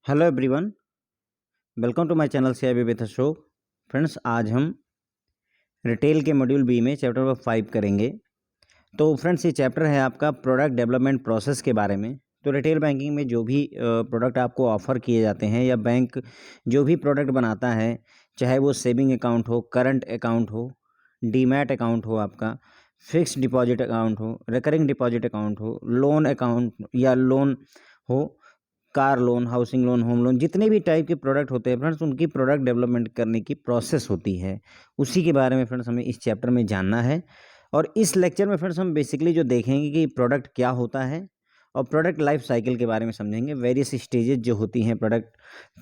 Hello everyone, welcome to my channel CIB with Ashok. Friends, आज हम retail के module B में चैप्टर नंबर 5 करेंगे। तो फ्रेंड्स, ये चैप्टर है आपका प्रोडक्ट डेवलपमेंट प्रोसेस के बारे में। तो रिटेल बैंकिंग में जो भी प्रोडक्ट आपको ऑफ़र किए जाते हैं या बैंक जो भी प्रोडक्ट बनाता है, चाहे वो सेविंग अकाउंट हो, करंट अकाउंट हो, डीमैट अकाउंट हो, आपका फिक्स्ड डिपॉजिट अकाउंट हो, रिकरिंग डिपॉजिट अकाउंट हो, लोन अकाउंट या लोन हो, car loan, housing loan, home loan, जितने भी टाइप के प्रोडक्ट होते हैं फ्रेंड्स, उनकी प्रोडक्ट डेवलपमेंट करने की प्रोसेस होती है। उसी के बारे में फ्रेंड्स हमें इस चैप्टर में जानना है। और इस लेक्चर में फ्रेंड्स हम बेसिकली जो देखेंगे कि प्रोडक्ट क्या होता है और प्रोडक्ट लाइफ साइकिल के बारे में समझेंगे। वेरियस स्टेजेस जो होती हैं प्रोडक्ट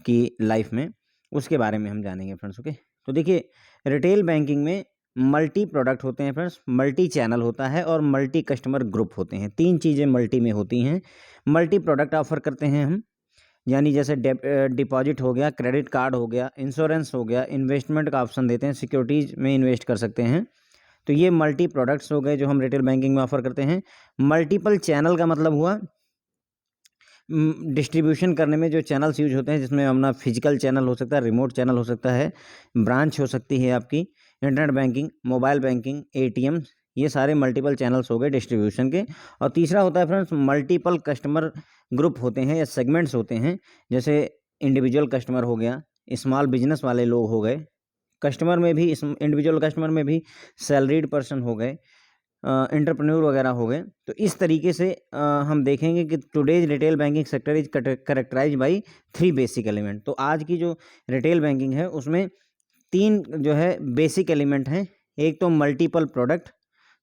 की लाइफ में, उसके बारे में हम जानेंगे फ्रेंड्स। ओके, तो देखिए, रिटेल बैंकिंग में मल्टी प्रोडक्ट होते हैं फ्रेंड्स, मल्टी चैनल होता है और मल्टी कस्टमर ग्रुप होते हैं। तीन चीज़ें मल्टी में होती हैं। मल्टी प्रोडक्ट ऑफर करते हैं हम, यानी जैसे डिपॉजिट हो गया, क्रेडिट कार्ड हो गया, इंश्योरेंस हो गया, इन्वेस्टमेंट का ऑप्शन देते हैं, सिक्योरिटीज़ में इन्वेस्ट कर सकते हैं। तो ये मल्टी प्रोडक्ट्स हो गए जो हम रिटेल बैंकिंग में ऑफर करते हैं। मल्टीपल चैनल का मतलब हुआ डिस्ट्रीब्यूशन करने में जो चैनल्स यूज होते हैं, जिसमें अपना फिजिकल चैनल हो सकता है, रिमोट चैनल हो सकता है, ब्रांच हो सकती है आपकी, internet banking, mobile banking, ATM, ये सारे मल्टीपल चैनल्स हो गए डिस्ट्रीब्यूशन के। और तीसरा होता है फ्रेंड्स मल्टीपल कस्टमर ग्रुप होते हैं या सेगमेंट्स होते हैं, जैसे इंडिविजुअल कस्टमर हो गया, स्मॉल बिजनेस वाले लोग हो गए, कस्टमर में भी इंडिविजुअल कस्टमर में भी सैलरीड पर्सन हो गए, एंटरप्रेन्योर वगैरह हो गए। तो इस तरीके से हम देखेंगे कि today's retail banking sector is characterise by 3 basic element. तो आज की जो रिटेल बैंकिंग है उसमें 3 जो है बेसिक एलिमेंट हैं। एक तो मल्टीपल प्रोडक्ट,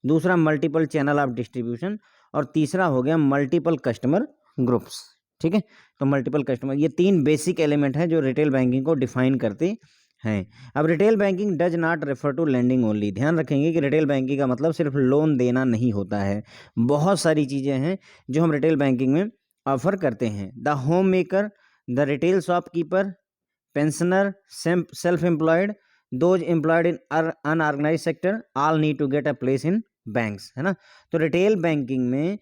दूसरा मल्टीपल चैनल ऑफ डिस्ट्रीब्यूशन, और तीसरा हो गया मल्टीपल कस्टमर ग्रुप्स। ठीक है, तो मल्टीपल कस्टमर, ये 3 बेसिक एलिमेंट हैं जो रिटेल बैंकिंग को डिफाइन करते हैं। अब retail banking does not refer to lending only. ध्यान रखेंगे कि रिटेल बैंकिंग का मतलब सिर्फ लोन देना नहीं होता है। बहुत सारी चीज़ें हैं जो हम रिटेल बैंकिंग में ऑफर करते हैं। The home maker, the retail shopkeeper, pensioner, self employed, those employed in unorganise sector, all need to get a place in banks, है ना। तो रिटेल बैंकिंग में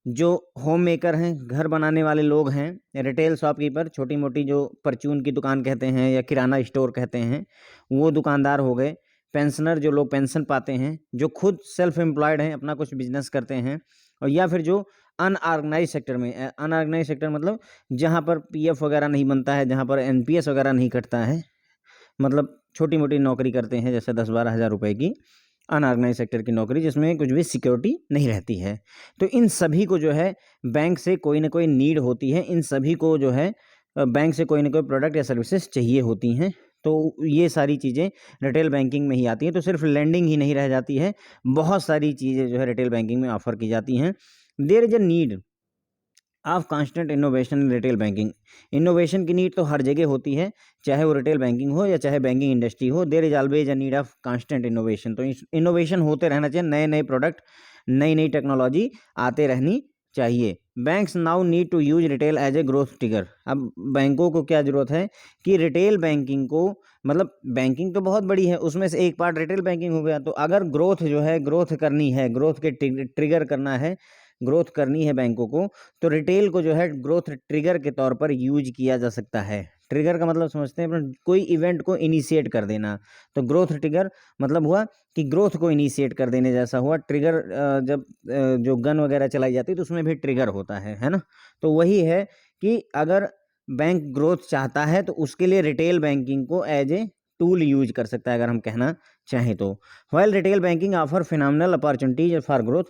जो होम मेकर हैं, घर बनाने वाले लोग हैं, रिटेल शॉपकीपर, छोटी मोटी जो परचून की दुकान कहते हैं या किराना स्टोर कहते हैं, वो दुकानदार हो गए। पेंशनर, जो लोग पेंशन पाते हैं, जो खुद सेल्फ एम्प्लॉयड हैं, अपना कुछ बिजनेस करते हैं। और या फिर जो अनऑर्गेनाइज सेक्टर में, अनऑर्गेनाइज सेक्टर मतलब जहाँ पर पीएफ वगैरह नहीं बनता है, जहाँ पर एनपीएस वगैरह नहीं कटता है, मतलब छोटी मोटी नौकरी करते हैं, जैसे 10-12 हज़ार रुपए की अनऑर्गेनाइज सेक्टर की नौकरी, जिसमें कुछ भी सिक्योरिटी नहीं रहती है। तो इन सभी को जो है बैंक से कोई ना कोई नीड होती है, इन सभी को जो है बैंक से कोई ना कोई प्रोडक्ट या सर्विसेज चाहिए होती हैं। तो ये सारी चीज़ें रिटेल बैंकिंग में ही आती हैं। तो सिर्फ लेंडिंग ही नहीं रह जाती है, बहुत सारी चीज़ें जो है रिटेल बैंकिंग में ऑफर की जाती हैं। There is a need of constant innovation in retail banking. Innovation की नीड तो हर जगह होती है, चाहे वो रिटेल बैंकिंग हो या चाहे बैंकिंग इंडस्ट्री हो। There is always a need of constant innovation. तो इनोवेशन होते रहना चाहिए, नए नए प्रोडक्ट, नई नई टेक्नोलॉजी आते रहनी चाहिए। Banks now need to use retail as a growth trigger. अब बैंकों को क्या जरूरत है कि रिटेल बैंकिंग को, मतलब बैंकिंग तो बहुत बड़ी है, उसमें से एक पार्ट रिटेल बैंकिंग हो गया। तो अगर ग्रोथ जो है, ग्रोथ करनी है, ग्रोथ के ट्रिगर करना है, ग्रोथ करनी है बैंकों को, तो रिटेल को जो है ग्रोथ ट्रिगर के तौर पर यूज किया जा सकता है। ट्रिगर का मतलब समझते हैं अपन, कोई इवेंट को इनिशिएट कर देना। तो ग्रोथ ट्रिगर मतलब हुआ कि ग्रोथ को इनिशिएट कर देने जैसा हुआ। ट्रिगर जब जो गन वगैरह चलाई जाती है तो उसमें भी ट्रिगर होता है ना। तो वही है कि अगर बैंक ग्रोथ चाहता है तो उसके लिए रिटेल बैंकिंग को एज ए टूल यूज कर सकता है, अगर हम कहना चाहें तो। While retail banking offer phenomenal opportunities for growth.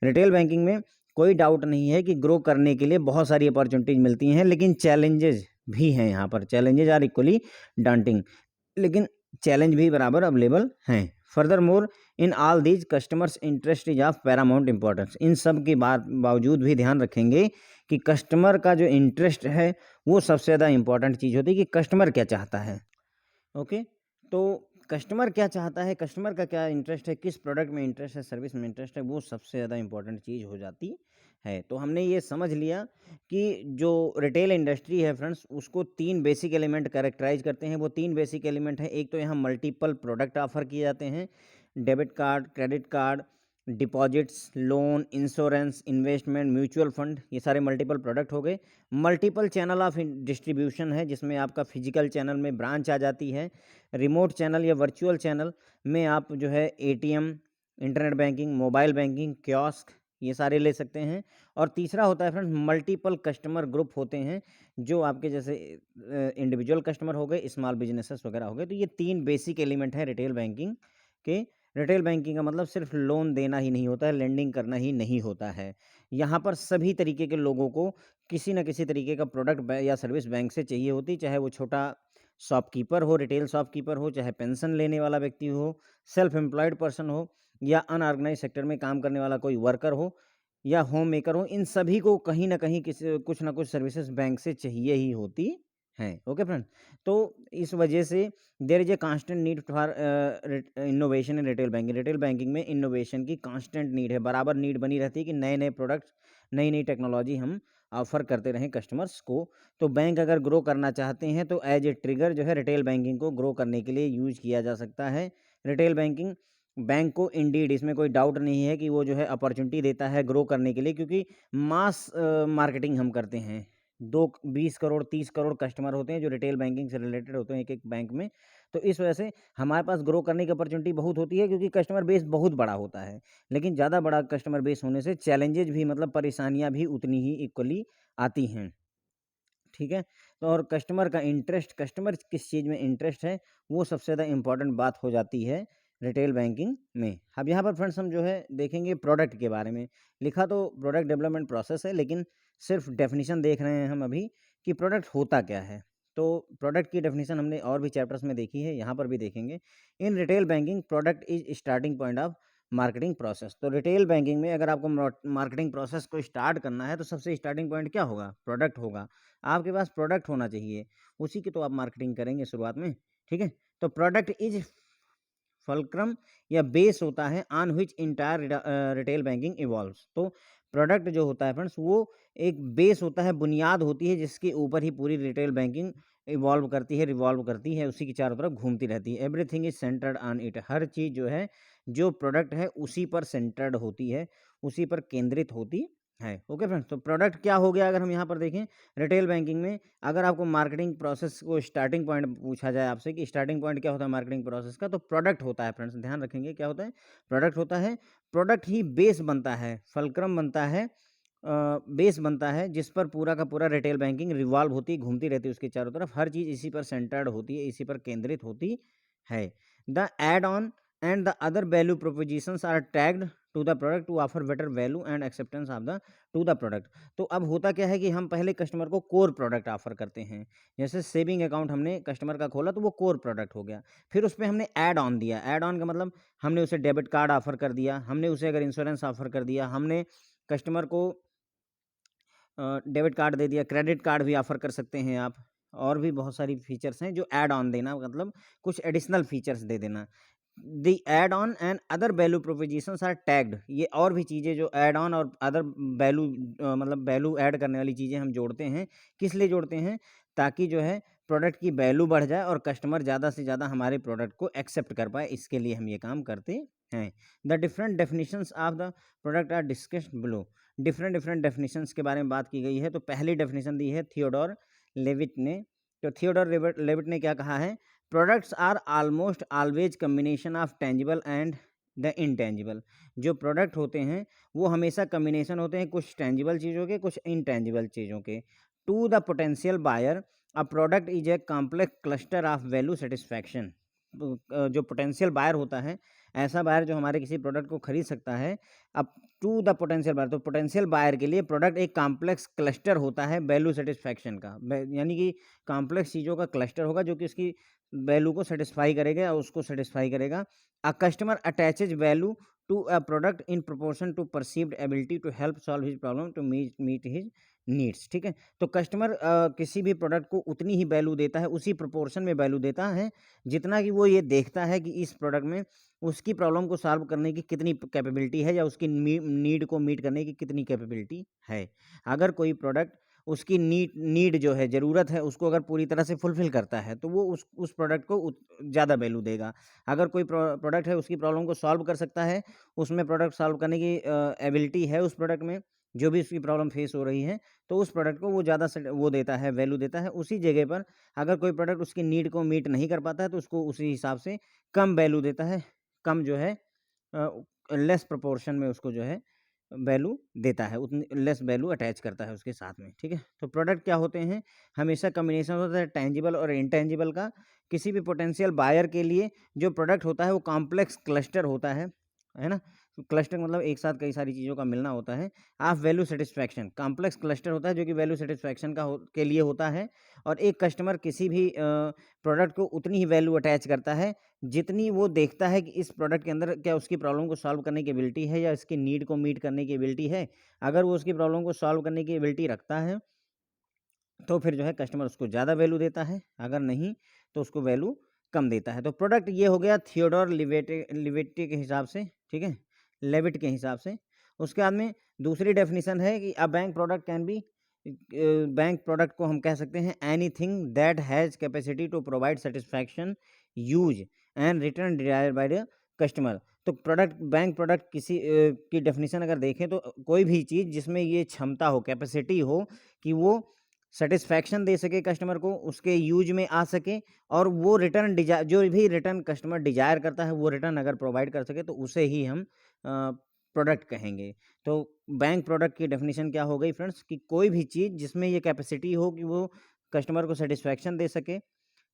Retail banking में कोई डाउट नहीं है कि ग्रो करने के लिए बहुत सारी अपॉर्चुनिटीज मिलती हैं, लेकिन चैलेंजेस भी हैं। यहाँ पर चैलेंजेस आर इक्वली डांटिंग, लेकिन चैलेंज भी बराबर अवेलेबल हैं। Furthermore, in all these customers interest is of paramount importance. इन सब के बावजूद भी ध्यान रखेंगे कि कस्टमर का जो इंटरेस्ट है वो सबसे ज़्यादा इंपॉर्टेंट चीज़ होती है कि कस्टमर क्या चाहता है। ओके, तो कस्टमर क्या चाहता है, कस्टमर का क्या इंटरेस्ट है, किस प्रोडक्ट में इंटरेस्ट है, सर्विस में इंटरेस्ट है, वो सबसे ज़्यादा इंपॉर्टेंट चीज़ हो जाती है। तो हमने ये समझ लिया कि जो रिटेल इंडस्ट्री है फ्रेंड्स, उसको 3 बेसिक एलिमेंट कैरेक्टराइज करते हैं। वो 3 बेसिक एलिमेंट हैं। एक तो यहाँ मल्टीपल प्रोडक्ट ऑफर किए जाते हैं, debit card, credit card, deposits, loan, insurance, investment, mutual fund, ये सारे मल्टीपल प्रोडक्ट हो गए। मल्टीपल चैनल ऑफ डिस्ट्रीब्यूशन है, जिसमें आपका फिजिकल चैनल में ब्रांच आ जाती है। रिमोट चैनल या वर्चुअल चैनल में आप जो है ATM, internet banking, mobile banking, kiosk, ये सारे ले सकते हैं। और तीसरा होता है फ्रेंड्स मल्टीपल कस्टमर ग्रुप होते हैं, जो आपके जैसे इंडिविजुअल कस्टमर हो गए, स्मॉल बिजनेसेस वगैरह हो गए। तो ये 3 बेसिक एलिमेंट हैं रिटेल बैंकिंग के। रिटेल बैंकिंग का मतलब सिर्फ लोन देना ही नहीं होता है, लेंडिंग करना ही नहीं होता है। यहाँ पर सभी तरीके के लोगों को किसी न किसी तरीके का प्रोडक्ट या सर्विस बैंक से चाहिए होती, चाहे वो छोटा शॉपकीपर हो, रिटेल शॉपकीपर हो, चाहे पेंशन लेने वाला व्यक्ति हो, सेल्फ एम्प्लॉयड पर्सन हो, या अनऑर्गेनाइज सेक्टर में काम करने वाला कोई वर्कर हो, या होम मेकर हो। इन सभी को कहीं न कहीं किसी कुछ न कुछ सर्विसेज़ बैंक से चाहिए ही होती हैं। Okay friend? तो इस वजह से there is a constant need for innovation in retail banking. Retail banking में इनोवेशन की कांस्टेंट नीड है, बराबर नीड बनी रहती है कि नए-नए प्रोडक्ट्स, नई-नई टेक्नोलॉजी हम ऑफ़र करते रहें कस्टमर्स को। तो बैंक अगर ग्रो करना चाहते हैं तो एज़ ए ट्रिगर जो है रिटेल बैंकिंग को ग्रो करने के लिए यूज़ किया जा सकता है। रिटेल बैंकिंग बैंक को इंडीड, इसमें कोई डाउट नहीं है कि वो जो है अपॉर्च्युनिटी देता है ग्रो करने के लिए, क्योंकि मास मार्केटिंग हम करते हैं। 20 करोड़ 30 करोड़ कस्टमर होते हैं जो रिटेल बैंकिंग से रिलेटेड होते हैं एक-एक बैंक में। तो इस वजह से हमारे पास ग्रो करने की अपॉर्च्युनिटी बहुत होती है, क्योंकि कस्टमर बेस बहुत बड़ा होता है। लेकिन ज़्यादा बड़ा कस्टमर बेस होने से चैलेंजेज़ भी, मतलब परेशानियाँ भी उतनी ही इक्वली आती हैं। ठीक है? तो और कस्टमर का इंटरेस्ट, कस्टमर किस चीज़ में इंटरेस्ट है, वो सबसे ज़्यादा इम्पोर्टेंट बात हो जाती है रिटेल बैंकिंग में। अब यहाँ पर फ्रेंड्स हम जो है देखेंगे प्रोडक्ट के बारे में। लिखा तो प्रोडक्ट डेवलपमेंट प्रोसेस है, लेकिन सिर्फ डेफिनिशन देख रहे हैं हम अभी कि प्रोडक्ट होता क्या है। तो प्रोडक्ट की डेफिनिशन हमने और भी चैप्टर्स में देखी है, यहाँ पर भी देखेंगे। इन retail banking product is starting point of marketing process. तो रिटेल बैंकिंग में अगर आपको मार्केटिंग प्रोसेस को स्टार्ट करना है तो सबसे स्टार्टिंग पॉइंट क्या होगा? प्रोडक्ट होगा। आपके पास प्रोडक्ट होना चाहिए, उसी की तो आप मार्केटिंग करेंगे शुरुआत में, ठीक है? तो प्रोडक्ट इज़ फुलक्रम या बेस होता है on which entire retail banking evolves. तो प्रोडक्ट जो होता है फ्रेंड्स, वो एक बेस होता है, बुनियाद होती है, जिसके ऊपर ही पूरी रिटेल बैंकिंग इवॉल्व करती है, रिवॉल्व करती है, उसी की चारों तरफ घूमती रहती है। Everything is centred on it. हर चीज़ जो है, जो प्रोडक्ट है उसी पर सेंटर्ड होती है, उसी पर केंद्रित होती है। Okay friends? तो प्रोडक्ट क्या हो गया अगर हम यहाँ पर देखें रिटेल बैंकिंग में, अगर आपको मार्केटिंग प्रोसेस को स्टार्टिंग पॉइंट पूछा जाए आपसे कि स्टार्टिंग पॉइंट क्या होता है मार्केटिंग प्रोसेस का, तो प्रोडक्ट होता है फ्रेंड्स, ध्यान रखेंगे क्या होता है? प्रोडक्ट होता है। प्रोडक्ट ही बेस बनता है, फुलक्रम बनता है, बेस बनता है, जिस पर पूरा का पूरा रिटेल बैंकिंग रिवॉल्व होती है, घूमती रहती है उसके चारों तरफ। हर चीज़ इसी पर सेंटर्ड होती है, इसी पर केंद्रित होती है। The add on and the other value propositions are tagged to the product to offer better value and acceptance of the to the product. तो अब होता क्या है कि हम पहले कस्टमर को कोर प्रोडक्ट ऑफर करते हैं। जैसे सेविंग अकाउंट हमने कस्टमर का खोला तो वो कोर प्रोडक्ट हो गया। फिर उसपे हमने ऐड ऑन दिया। ऐड ऑन का मतलब हमने उसे डेबिट कार्ड ऑफर कर दिया, हमने उसे अगर इंश्योरेंस ऑफर कर दिया, हमने कस्टमर को डेबिट कार्ड दे दिया, क्रेडिट कार्ड भी ऑफर कर सकते हैं आप। और भी बहुत सारी फीचर्स हैं जो ऐड ऑन देना, मतलब कुछ एडिशनल फीचर्स दे देना। The add on and other value propositions are tagged. ये और भी चीज़ें जो ऐड ऑन और अदर वैल्यू, मतलब वैल्यू ऐड करने वाली चीज़ें हम जोड़ते हैं। किस लिए जोड़ते हैं? ताकि जो है प्रोडक्ट की वैल्यू बढ़ जाए और कस्टमर ज़्यादा से ज़्यादा हमारे प्रोडक्ट को एक्सेप्ट कर पाए, इसके लिए हम ये काम करते हैं। The different definitions of the product are discussed below. Different different definitions के बारे में बात की गई है। तो पहली डेफिनेशन दी है थियोडोर लेविट ने। तो थियोडोर लेविट ने क्या कहा है? Products are almost always combination of tangible and the intangible. जो प्रोडक्ट होते हैं वो हमेशा कम्बिनेशन होते हैं, कुछ टेंजिबल चीज़ों के, कुछ इनटेंजिबल चीज़ों के। To the potential buyer a product is a complex cluster of value satisfaction. जो पोटेंशियल बायर होता है, ऐसा बायर जो हमारे किसी प्रोडक्ट को खरीद सकता है। अब टू द पोटेंशियल बायर, तो पोटेंशियल बायर के लिए प्रोडक्ट एक कॉम्प्लेक्स क्लस्टर होता है वैल्यू सेटिस्फैक्शन का। यानी कि कॉम्प्लेक्स चीज़ों का क्लस्टर होगा जो कि उसकी वैल्यू को सेटिस्फाई करेगा या उसको सेटिस्फाई करेगा। A customer attaches value to a product in proportion to perceived ability to help solve his problem to meet his needs. ठीक है? तो कस्टमर किसी भी प्रोडक्ट को उतनी ही वैल्यू देता है, उसी प्रोपोर्शन में वैल्यू देता है जितना कि वो ये देखता है कि इस प्रोडक्ट में उसकी प्रॉब्लम को सॉल्व करने की कितनी कैपेबिलिटी है या उसकी नीड को मीट करने की कितनी कैपेबिलिटी है। अगर कोई प्रोडक्ट उसकी नीड जो है, ज़रूरत है, उसको अगर पूरी तरह से फुलफ़िल करता है, तो वो उस प्रोडक्ट को ज़्यादा वैल्यू देगा। अगर कोई प्रोडक्ट है, उसकी प्रॉब्लम को सॉल्व कर सकता है, उसमें प्रोडक्ट सॉल्व करने की एबिलिटी है उस प्रोडक्ट में, जो भी उसकी प्रॉब्लम फेस हो रही है, तो उस प्रोडक्ट को वो ज़्यादा वो देता है, वैल्यू देता है। उसी जगह पर अगर कोई प्रोडक्ट उसकी नीड को मीट नहीं कर पाता है, तो उसको उसी हिसाब से कम वैल्यू देता है, कम जो है लेस प्रोपोर्शन में उसको जो है वैल्यू देता है, उतनी लेस वैल्यू अटैच करता है उसके साथ में, ठीक है? तो प्रोडक्ट क्या होते हैं, हमेशा कॉम्बिनेशन होता है टेंजिबल और इनटेंजिबल का। किसी भी पोटेंशियल बायर के लिए जो प्रोडक्ट होता है वो कॉम्प्लेक्स क्लस्टर होता है ना? क्लस्टर मतलब एक साथ कई सारी चीज़ों का मिलना होता है। Of value satisfaction, complex cluster होता है जो कि वैल्यू सैटिस्फैक्शन के लिए होता है, और एक कस्टमर किसी भी प्रोडक्ट को उतनी ही वैल्यू अटैच करता है जितनी वो देखता है कि इस प्रोडक्ट के अंदर क्या उसकी प्रॉब्लम को सॉल्व करने की एबिलिटी है या इसकी नीड को मीट करने की एबिलिटी है। अगर वो उसकी प्रॉब्लम को सॉल्व करने की एबिलिटी रखता है, तो फिर जो है कस्टमर उसको ज़्यादा वैल्यू देता है, अगर नहीं तो उसको वैल्यू कम देता है। तो प्रोडक्ट ये हो गया थियोडोर लिवेटी के हिसाब से, ठीक है? लेविट के हिसाब से। उसके बाद में दूसरी डेफिनिशन है कि a bank product can be bank product को हम कह सकते हैं anything that has capacity to provide satisfaction, use and return desired by the customer. तो बैंक प्रोडक्ट की डेफिनिशन अगर देखें तो कोई भी चीज़ जिसमें ये क्षमता हो, कैपेसिटी हो कि वो सैटिस्फैक्शन दे सके कस्टमर को, उसके यूज़ में आ सके, और वो रिटर्न जो भी रिटर्न कस्टमर डिज़ायर करता है, वो रिटर्न अगर प्रोवाइड कर सके, तो उसे ही हम प्रोडक्ट कहेंगे। तो बैंक प्रोडक्ट की डेफिनिशन क्या हो गई फ्रेंड्स, कि कोई भी चीज़ जिसमें ये कैपेसिटी हो कि वो कस्टमर को सैटिस्फैक्शन दे सके,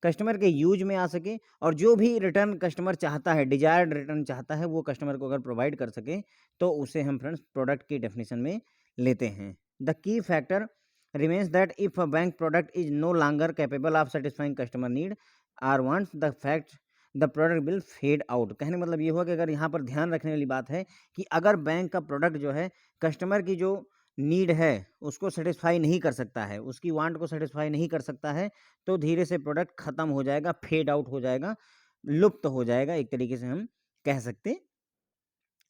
कस्टमर के यूज़ में आ सके, और जो भी रिटर्न कस्टमर चाहता है, डिज़ायर्ड रिटर्न चाहता है, वो कस्टमर को अगर प्रोवाइड कर सके, तो उसे हम फ्रेंड्स प्रोडक्ट की डेफिनिशन में लेते हैं। The key factor remains that if a bank product is no longer capable of satisfying customer need or wants, the fact the product will fade out। कहने मतलब ये हुआ कि अगर यहाँ पर ध्यान रखने वाली बात है कि अगर बैंक का प्रोडक्ट जो है कस्टमर की जो नीड है उसको सेटिस्फाई नहीं कर सकता है, उसकी वांट को सेटिस्फाई नहीं कर सकता है, तो धीरे से प्रोडक्ट खत्म हो जाएगा, फेड आउट हो जाएगा, लुप्त हो जाएगा, एक तरीके से हम कह सकते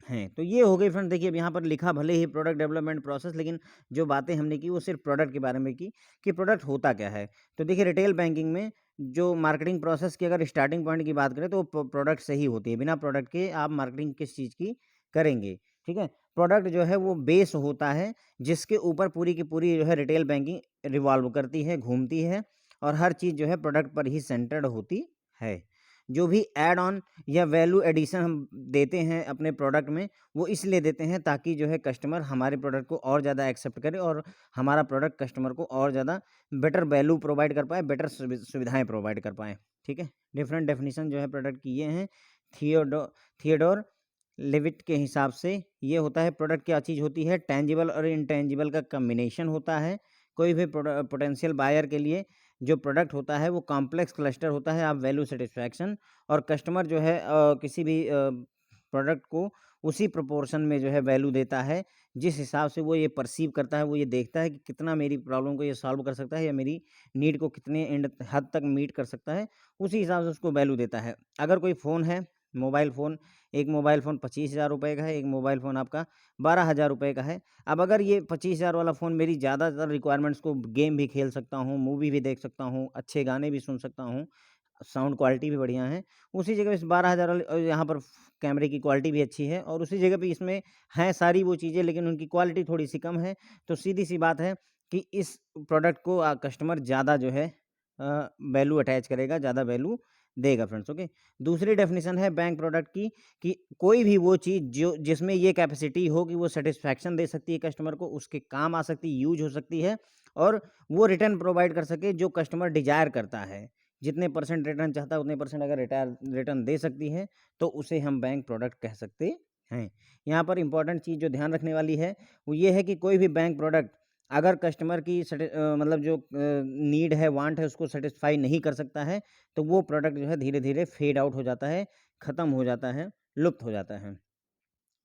हैं। तो ये हो गई फ्रेंड, देखिए अब यहाँ पर लिखा भले ही प्रोडक्ट डेवलपमेंट प्रोसेस, लेकिन जो बातें हमने की वो सिर्फ प्रोडक्ट के बारे में की कि प्रोडक्ट होता क्या है। तो देखिए रिटेल बैंकिंग में जो मार्केटिंग प्रोसेस की अगर स्टार्टिंग पॉइंट की बात करें तो प्रोडक्ट से ही होती है, बिना प्रोडक्ट के आप मार्केटिंग किस चीज़ की करेंगे, ठीक है? प्रोडक्ट जो है वो बेस होता है जिसके ऊपर पूरी की पूरी जो है रिटेल बैंकिंग रिवॉल्व करती है, घूमती है, और हर चीज़ जो है प्रोडक्ट पर ही सेंटर्ड होती है। जो भी ऐड ऑन या वैल्यू एडिशन हम देते हैं अपने प्रोडक्ट में, वो इसलिए देते हैं ताकि जो है कस्टमर हमारे प्रोडक्ट को और ज़्यादा एक्सेप्ट करे और हमारा प्रोडक्ट कस्टमर को और ज़्यादा बेटर वैल्यू प्रोवाइड कर पाए, बेटर सुविधाएँ प्रोवाइड कर पाएँ, ठीक है? डिफरेंट डेफिनिशन जो है प्रोडक्ट की ये हैं। थियोडोर लेविट के हिसाब से ये होता है, प्रोडक्ट क्या चीज़ होती है, टेंजिबल और इनटेंजिबल का कॉम्बिनेशन होता है। कोई भी पोटेंशियल बायर के लिए जो प्रोडक्ट होता है वो कॉम्प्लेक्स क्लस्टर होता है ऑफ वैल्यू सैटिस्फैक्शन, और कस्टमर जो है किसी भी प्रोडक्ट को उसी प्रोपोर्शन में जो है वैल्यू देता है, जिस हिसाब से वो ये परसीव करता है, वो ये देखता है कि कितना मेरी प्रॉब्लम को ये सॉल्व कर सकता है या मेरी नीड को कितने एंड हद तक मीट कर सकता है, उसी हिसाब से उसको वैल्यू देता है। अगर कोई फ़ोन है, मोबाइल फ़ोन, एक मोबाइल फ़ोन 25,000 रुपए का है, एक मोबाइल फ़ोन आपका 12,000 रुपए का है। अब अगर ये 25,000 वाला फ़ोन मेरी ज़्यादातर रिक्वायरमेंट्स को, गेम भी खेल सकता हूँ, मूवी भी देख सकता हूँ, अच्छे गाने भी सुन सकता हूँ, साउंड क्वालिटी भी बढ़िया है। उसी जगह इस 12,000 वाले यहाँ पर कैमरे की क्वालिटी भी अच्छी है, और उसी जगह पे इसमें हैं सारी वो चीज़ें, लेकिन उनकी क्वालिटी थोड़ी-सी कम है। तो सीधी-सी बात है कि इस प्रोडक्ट को कस्टमर ज़्यादा जो है वैल्यू अटैच करेगा, ज़्यादा वैल्यू देगा फ्रेंड्स, ओके। दूसरी डेफिनिशन है बैंक प्रोडक्ट की कि कोई भी वो चीज़ जो जिसमें ये कैपेसिटी हो कि वो सैटिस्फैक्शन दे सकती है कस्टमर को, उसके काम आ सकती है, यूज़ हो सकती है, और वो रिटर्न प्रोवाइड कर सके जो कस्टमर डिज़ायर करता है। जितने परसेंट रिटर्न चाहता है उतने परसेंट अगर रिटर्न दे सकती है, तो उसे हम बैंक प्रोडक्ट कह सकते हैं। यहाँ पर इम्पोर्टेंट चीज़ जो ध्यान रखने वाली है, वो ये है कि कोई भी बैंक प्रोडक्ट अगर कस्टमर की मतलब जो नीड है, वांट है, उसको सैटिस्फाई नहीं कर सकता है, तो वो प्रोडक्ट जो है धीरे-धीरे फेड आउट हो जाता है, ख़त्म हो जाता है, लुप्त हो जाता है।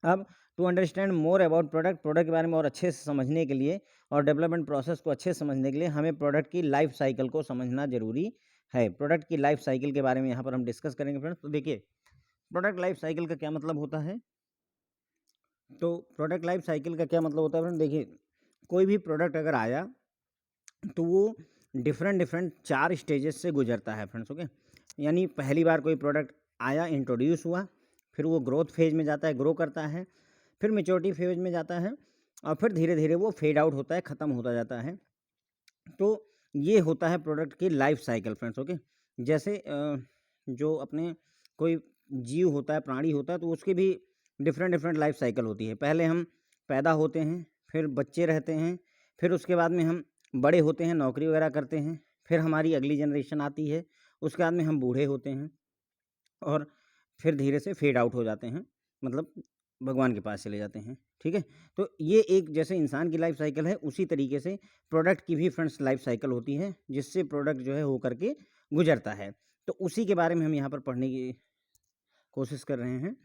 अब to understand more about product के बारे में और अच्छे से समझने के लिए और डेवलपमेंट प्रोसेस को अच्छे से समझने के लिए हमें प्रोडक्ट की लाइफ साइकिल को समझना ज़रूरी है। प्रोडक्ट की लाइफ साइकिल के बारे में यहाँ पर हम डिस्कस करेंगे फ्रेंड्स। तो देखिए, प्रोडक्ट लाइफ साइकिल का क्या मतलब होता है? तो प्रोडक्ट लाइफ साइकिल का क्या मतलब होता है फ्रेंड? देखिए, कोई भी प्रोडक्ट अगर आया तो वो डिफरेंट डिफरेंट 4 स्टेजेस से गुजरता है फ्रेंड्स। ओके, यानी पहली बार कोई प्रोडक्ट आया, इंट्रोड्यूस हुआ, फिर वो ग्रोथ फेज में जाता है, ग्रो करता है, फिर मैच्योरिटी फेज में जाता है, और फिर धीरे धीरे वो फेड आउट होता है, ख़त्म होता जाता है। तो ये होता है प्रोडक्ट की लाइफ साइकिल फ्रेंड्स। ओके, जैसे जो अपने कोई जीव होता है, प्राणी होता है, तो उसकी भी डिफरेंट डिफरेंट लाइफ साइकिल होती है। पहले हम पैदा होते हैं, फिर बच्चे रहते हैं, फिर उसके बाद में हम बड़े होते हैं, नौकरी वगैरह करते हैं, फिर हमारी अगली जनरेशन आती है, उसके बाद में हम बूढ़े होते हैं, और फिर धीरे से फेड आउट हो जाते हैं, मतलब भगवान के पास चले जाते हैं। ठीक है, तो ये एक जैसे इंसान की लाइफ साइकिल है, उसी तरीके से प्रोडक्ट की भी फ्रेंड्स लाइफ साइकिल होती है, जिससे प्रोडक्ट जो है हो करके गुजरता है। तो उसी के बारे में हम यहाँ पर पढ़ने की कोशिश कर रहे हैं।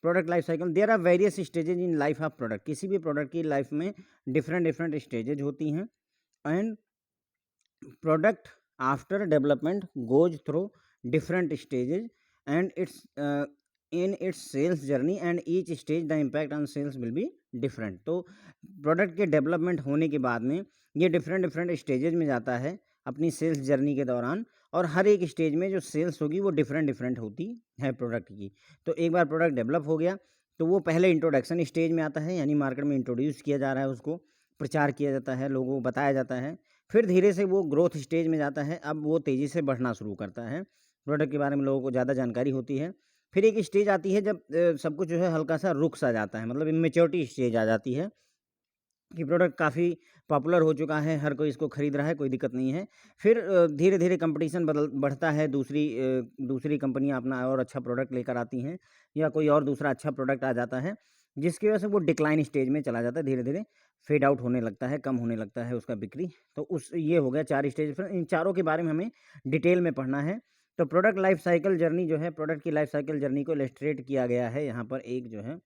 Product life cycle, there are various stages in life of product. किसी भी प्रोडक्ट की लाइफ में डिफरेंट डिफरेंट स्टेजेज होती हैं, and product after development goes through different stages and it's in its sales journey, and each stage the impact on sales will be different. तो product के development होने के बाद में ये डिफरेंट डिफरेंट स्टेजेज में जाता है अपनी सेल्स जर्नी के दौरान, और हर एक स्टेज में जो सेल्स होगी वो डिफरेंट डिफरेंट होती है प्रोडक्ट की। तो एक बार प्रोडक्ट डेवलप हो गया तो वो पहले इंट्रोडक्शन स्टेज में आता है, यानी मार्केट में इंट्रोड्यूस किया जा रहा है, उसको प्रचार किया जाता है, लोगों को बताया जाता है। फिर धीरे से वो ग्रोथ स्टेज में जाता है, अब वो तेज़ी से बढ़ना शुरू करता है, प्रोडक्ट के बारे में लोगों को ज़्यादा जानकारी होती है। फिर एक स्टेज आती है जब सब कुछ जो है हल्का सा रुक सा जाता है, मतलब इमैच्योरिटी स्टेज आ जाती है कि प्रोडक्ट काफ़ी पॉपुलर हो चुका है, हर कोई इसको खरीद रहा है, कोई दिक्कत नहीं है। फिर धीरे धीरे कंपटीशन बढ़ता है, दूसरी कंपनियां अपना और अच्छा प्रोडक्ट लेकर आती हैं, या कोई और दूसरा अच्छा प्रोडक्ट आ जाता है, जिसकी वजह से वो डिक्लाइन स्टेज में चला जाता है, धीरे धीरे फेड आउट होने लगता है, कम होने लगता है उसका बिक्री। तो उस ये हो गया 4 स्टेज। फिर इन चारों के बारे में हमें डिटेल में पढ़ना है। तो प्रोडक्ट लाइफ साइकिल जर्नी जो है, प्रोडक्ट की लाइफ साइकिल जर्नी को इलस्ट्रेट किया गया है यहाँ पर एक जो है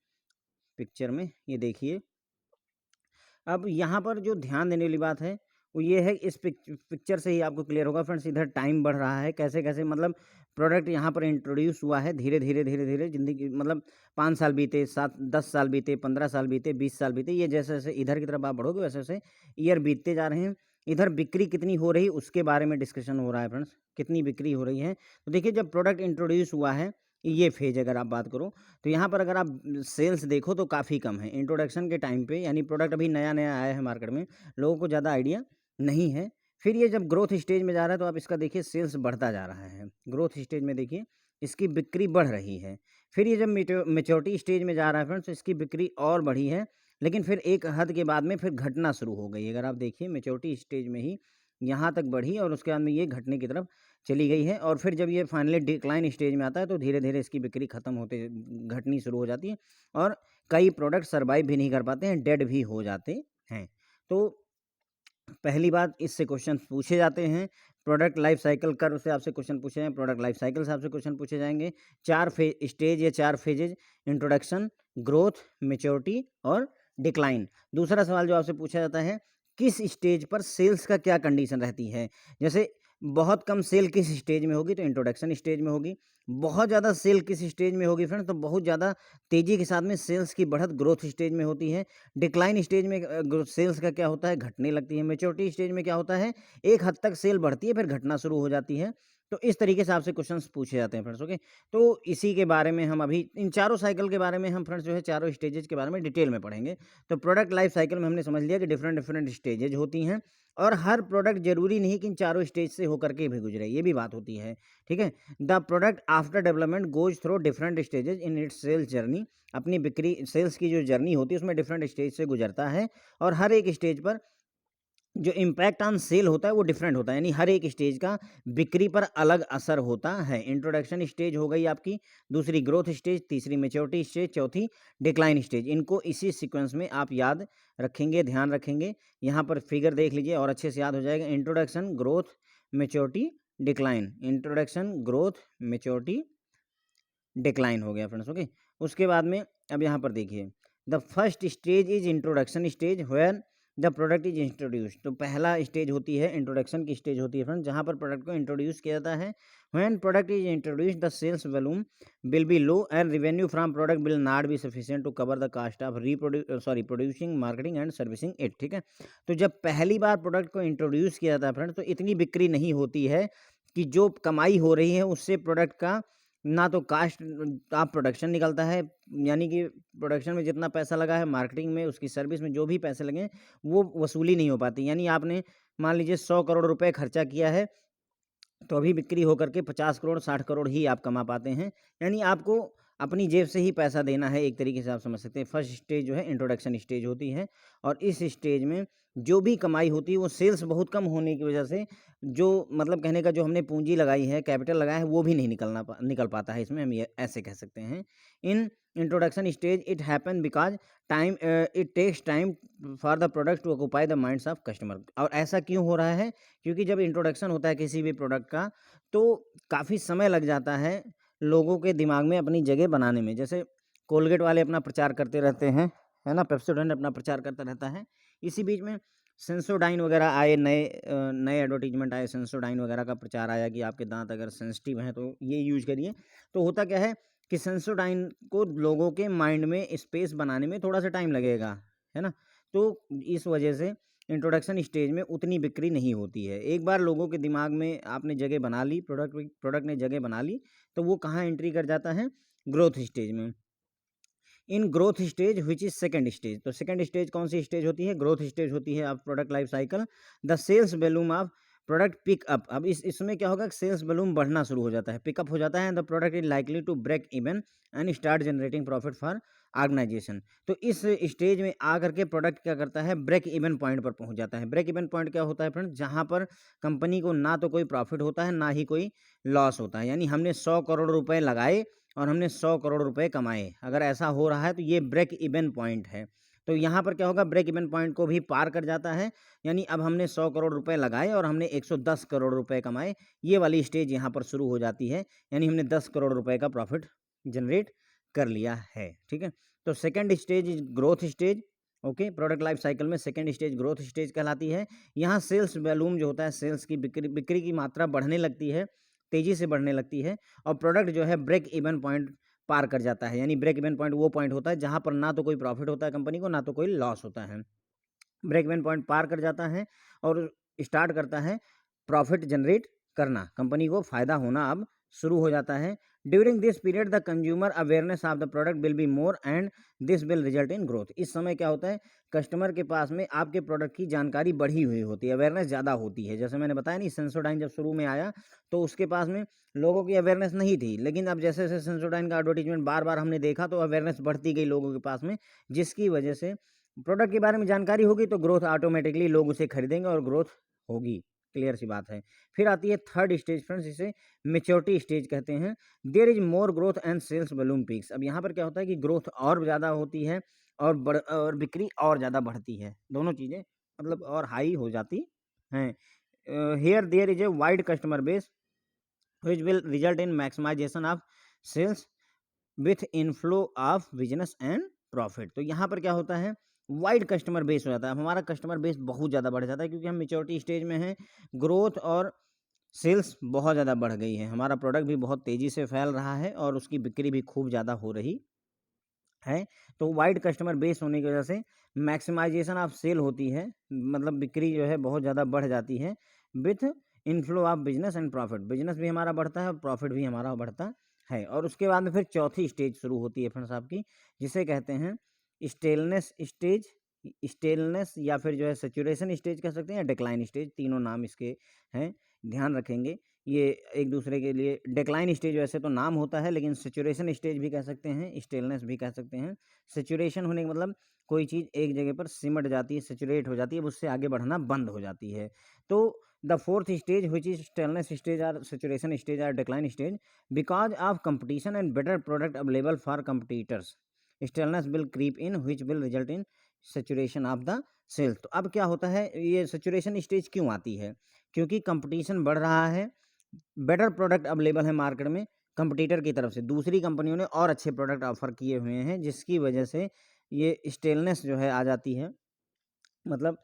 पिक्चर में, ये देखिए। अब यहाँ पर जो ध्यान देने वाली बात है वो ये है, इस पिक्चर से ही आपको क्लियर होगा फ्रेंड्स, इधर टाइम बढ़ रहा है, कैसे कैसे मतलब प्रोडक्ट यहाँ पर इंट्रोड्यूस हुआ है, धीरे धीरे धीरे धीरे ज़िंदगी, मतलब 5 साल बीते, 10 साल बीते, 15 साल बीते, 20 साल बीते, ये जैसे जैसे इधर की तरफ आप बढ़ोगे वैसे वैसे ईयर बीतते जा रहे हैं। इधर बिक्री कितनी हो रही उसके बारे में डिस्कशन हो रहा है फ्रेंड्स, कितनी बिक्री हो रही है। तो देखिए, जब प्रोडक्ट इंट्रोड्यूस हुआ है, ये फेज अगर आप बात करो, तो यहाँ पर अगर आप सेल्स देखो तो काफ़ी कम है इंट्रोडक्शन के टाइम पे, यानी प्रोडक्ट अभी नया नया आया है मार्केट में, लोगों को ज़्यादा आइडिया नहीं है। फिर ये जब ग्रोथ स्टेज में जा रहा है तो आप इसका देखिए सेल्स बढ़ता जा रहा है, ग्रोथ स्टेज में देखिए इसकी बिक्री बढ़ रही है। फिर ये जब मेच्योरिटी स्टेज में जा रहा है फ्रेंड्स, तो इसकी बिक्री और बढ़ी है, लेकिन फिर एक हद के बाद में फिर घटना शुरू हो गई। अगर आप देखिए मेच्योरिटी स्टेज में ही यहाँ तक बढ़ी, और उसके बाद में ये घटने की तरफ चली गई है, और फिर जब ये फाइनली डिक्लाइन स्टेज में आता है तो धीरे धीरे इसकी बिक्री खत्म होते घटनी शुरू हो जाती है, और कई प्रोडक्ट सर्वाइव भी नहीं कर पाते हैं, डेड भी हो जाते हैं। तो पहली बात, इससे क्वेश्चन पूछे जाते हैं, प्रोडक्ट लाइफ साइकिल कर्व से आपसे क्वेश्चन पूछे हैं, प्रोडक्ट लाइफ साइकिल से आपसे क्वेश्चन पूछे जाएंगे। 4 स्टेज या 4 फेजेज, इंट्रोडक्शन, ग्रोथ, मेच्योरिटी और डिक्लाइन। दूसरा सवाल जो आपसे पूछा जाता है, किस स्टेज पर सेल्स का क्या कंडीशन रहती है। जैसे बहुत कम सेल किस स्टेज में होगी, तो इंट्रोडक्शन स्टेज में होगी। बहुत ज़्यादा सेल किस स्टेज में होगी फ्रेंड्स, तो बहुत ज़्यादा तेज़ी के साथ में सेल्स की बढ़त ग्रोथ स्टेज में होती है। डिक्लाइन स्टेज में सेल्स का क्या होता है, घटने लगती है। मैच्योरिटी स्टेज में क्या होता है, एक हद तक सेल बढ़ती है, फिर घटना शुरू हो जाती है। तो इस तरीके से आपसे क्वेश्चंस पूछे जाते हैं फ्रेंड्स। ओके, तो इसी के बारे में हम अभी इन चारों साइकिल के बारे में हम फ्रेंड्स जो है चारों स्टेजेस के बारे में डिटेल में पढ़ेंगे। तो प्रोडक्ट लाइफ साइकिल में हमने समझ लिया कि डिफरेंट डिफरेंट स्टेजेज होती हैं, और हर प्रोडक्ट जरूरी नहीं कि इन चारों स्टेज से होकर के भी गुजरे, ये भी बात होती है। ठीक है, the product after development goes through different stages in its sales journey. अपनी बिक्री सेल्स की जो जर्नी होती है उसमें डिफरेंट स्टेज से गुजरता है, और हर एक स्टेज पर जो इम्पैक्ट ऑन सेल होता है वो डिफरेंट होता है, यानी हर एक स्टेज का बिक्री पर अलग असर होता है। इंट्रोडक्शन स्टेज हो गई आपकी, दूसरी ग्रोथ स्टेज, तीसरी मैच्योरिटी स्टेज, चौथी डिक्लाइन स्टेज। इनको इसी सीक्वेंस में आप याद रखेंगे, ध्यान रखेंगे। यहाँ पर फिगर देख लीजिए और अच्छे से याद हो जाएगा। Introduction, growth, maturity, decline. Introduction, growth, maturity, decline हो गया फ्रेंड्स। ओके, उसके बाद में अब यहाँ पर देखिए, the first stage is introduction stage, where the product is introduce. तो पहला स्टेज होती है इंट्रोडक्शन की स्टेज होती है फ्रेंड, जहाँ पर प्रोडक्ट को इंट्रोड्यूस किया जाता है। When product is introduce the sales volume will be low and revenue from product will not be sufficient to cover the cost of producing marketing and servicing it. ठीक है, तो जब पहली बार प्रोडक्ट को इंट्रोड्यूस किया जाता है फ्रेंड, तो इतनी बिक्री नहीं होती है कि जो कमाई हो रही है उससे प्रोडक्ट का ना तो कास्ट ऑफ प्रोडक्शन निकलता है, यानी कि प्रोडक्शन में जितना पैसा लगा है, मार्केटिंग में, उसकी सर्विस में जो भी पैसे लगे वो वसूली नहीं हो पाती। यानी आपने मान लीजिए 100 करोड़ रुपए खर्चा किया है, तो अभी बिक्री होकर के 50 करोड़ 60 करोड़ ही आप कमा पाते हैं। यानी आपको अपनी जेब से ही पैसा देना है, एक तरीके से आप समझ सकते हैं। फर्स्ट स्टेज जो है इंट्रोडक्शन स्टेज होती है, और इस स्टेज में जो भी कमाई होती है वो सेल्स बहुत कम होने की वजह से जो मतलब कहने का जो हमने पूंजी लगाई है, कैपिटल लगाया है, वो भी नहीं निकल पाता है इसमें, हम ये ऐसे कह सकते हैं। In introduction stage it happen because time it takes time for the product to occupy the minds of customer. और ऐसा क्यों हो रहा है? क्योंकि जब इंट्रोडक्शन होता है किसी भी प्रोडक्ट का, तो काफ़ी समय लग जाता है लोगों के दिमाग में अपनी जगह बनाने में। जैसे कोलगेट वाले अपना प्रचार करते रहते हैं, है ना, पेप्सोडेंट अपना प्रचार करता रहता है, इसी बीच में सेंसोडाइन वगैरह आए, नए एडवर्टीजमेंट आए, सेंसोडाइन वगैरह का प्रचार आया कि आपके दांत अगर सेंसिटिव हैं तो ये यूज करिए। तो होता क्या है कि सेंसोडाइन को लोगों के माइंड में स्पेस बनाने में थोड़ा सा टाइम लगेगा, है ना, तो इस वजह से इंट्रोडक्शन स्टेज में उतनी बिक्री नहीं होती है। एक बार लोगों के दिमाग में आपने जगह बना ली, प्रोडक्ट ने जगह बना ली, तो वो कहाँ एंट्री कर जाता है? ग्रोथ स्टेज में। In growth stage which is second stage. तो सेकंड स्टेज कौन सी स्टेज होती है? ग्रोथ स्टेज होती है of product life cycle. The sales volume of product pick up. अब इसमें क्या होगा? सेल्स वॉल्यूम बढ़ना शुरू हो जाता है, पिकअप हो जाता है। The product is likely to break even and start generating profit for organisation. तो इस स्टेज में आकर के प्रोडक्ट क्या करता है? ब्रेक इवन पॉइंट पर पहुंच जाता है। ब्रेक इवन पॉइंट क्या होता है फ्रेंड? जहां पर कंपनी को ना तो कोई प्रॉफिट होता है, ना ही कोई लॉस होता है। यानी हमने 100 करोड़ रुपए लगाए और हमने 100 करोड़ रुपए कमाए, अगर ऐसा हो रहा है तो ये ब्रेक इवन पॉइंट है। तो यहाँ पर क्या होगा? ब्रेक इवन पॉइंट को भी पार कर जाता है। यानी अब हमने 100 करोड़ रुपए लगाए और हमने 110 करोड़ रुपए कमाए, ये वाली स्टेज यहाँ पर शुरू हो जाती है। यानी हमने 10 करोड़ रुपए का प्रॉफिट जनरेट कर लिया है। ठीक है, तो second stage is growth stage. Okay, product life cycle में सेकंड स्टेज ग्रोथ स्टेज कहलाती है। यहाँ सेल्स वॉल्यूम जो होता है, सेल्स की बिक्री की मात्रा बढ़ने लगती है, तेजी से बढ़ने लगती है, और प्रोडक्ट जो है ब्रेक इवन पॉइंट पार कर जाता है। यानी ब्रेक इवन पॉइंट वो पॉइंट होता है जहां पर ना तो कोई प्रॉफिट होता है कंपनी को, ना तो कोई लॉस होता है। ब्रेक इवन पॉइंट पार कर जाता है और स्टार्ट करता है प्रॉफिट जनरेट करना, कंपनी को फायदा होना अब शुरू हो जाता है। During this period the consumer awareness of the product will be more and this will result in growth. इस समय क्या होता है? कस्टमर के पास में आपके प्रोडक्ट की जानकारी बढ़ी हुई होती है, अवेयरनेस ज़्यादा होती है। जैसे मैंने बताया नहीं, सेंसोडाइन जब शुरू में आया तो उसके पास में लोगों की अवेयरनेस नहीं थी, लेकिन अब जैसे जैसे सेंसोडाइन का एडवर्टीजमेंट बार बार हमने देखा तो अवेयरनेस बढ़ती गई लोगों के पास में, जिसकी वजह से प्रोडक्ट के बारे में जानकारी होगी तो ग्रोथ ऑटोमेटिकली लोग उसे खरीदेंगे और ग्रोथ होगी। क्लियर सी बात है। फिर आती है थर्ड स्टेज फ्रेंड्स, इसे मेच्योरिटी स्टेज कहते हैं। There is more growth and sales volume peaks. अब यहाँ पर क्या होता है कि ग्रोथ और ज़्यादा होती है और बिक्री और ज़्यादा बढ़ती है, दोनों चीज़ें मतलब और हाई हो जाती हैं। Here there is a wide customer base which will result in maximization of sales with inflow of business and profit। तो यहाँ पर क्या होता है? वाइड कस्टमर बेस हो जाता है, हमारा कस्टमर बेस बहुत ज़्यादा बढ़ जाता है, क्योंकि हम मेच्योरिटी स्टेज में हैं, ग्रोथ और सेल्स बहुत ज़्यादा बढ़ गई है, हमारा प्रोडक्ट भी बहुत तेज़ी से फैल रहा है और उसकी बिक्री भी खूब ज़्यादा हो रही है। तो वाइड कस्टमर बेस होने की वजह से मैक्सिमाइजेशन ऑफ सेल होती है, मतलब बिक्री जो है बहुत ज़्यादा बढ़ जाती है। With inflow of business and profit, business भी हमारा बढ़ता है और प्रॉफिट भी हमारा बढ़ता है। और उसके बाद में फिर चौथी स्टेज शुरू होती है फ्रेंड्स आपकी, जिसे कहते हैं स्टेलनेस स्टेज, स्टेलनेस या फिर जो है सेचुरेशन स्टेज कह सकते हैं, या डिक्लाइन स्टेज, तीनों नाम इसके हैं, ध्यान रखेंगे ये एक दूसरे के लिए। डिक्लाइन स्टेज वैसे तो नाम होता है, लेकिन सेचुरेशन स्टेज भी कह सकते हैं, स्टेलनेस भी कह सकते हैं। सेचुरेशन होने का मतलब कोई चीज़ एक जगह पर सिमट जाती है, सेचुरेट हो जाती है, उससे आगे बढ़ना बंद हो जाती है। तो the fourth stage which is staleness stage or saturation stage or decline stage because of competition and better product available for competitors, staleness will creep in which will result in saturation of the sales. तो अब क्या होता है? ये saturation stage क्यों आती है? क्योंकि कंपटीशन बढ़ रहा है, बेटर प्रोडक्ट अवेलेबल है मार्केट में, कंपटीटर की तरफ से दूसरी कंपनियों ने और अच्छे प्रोडक्ट ऑफर किए हुए हैं, जिसकी वजह से ये स्टेलनेस जो है आ जाती है। मतलब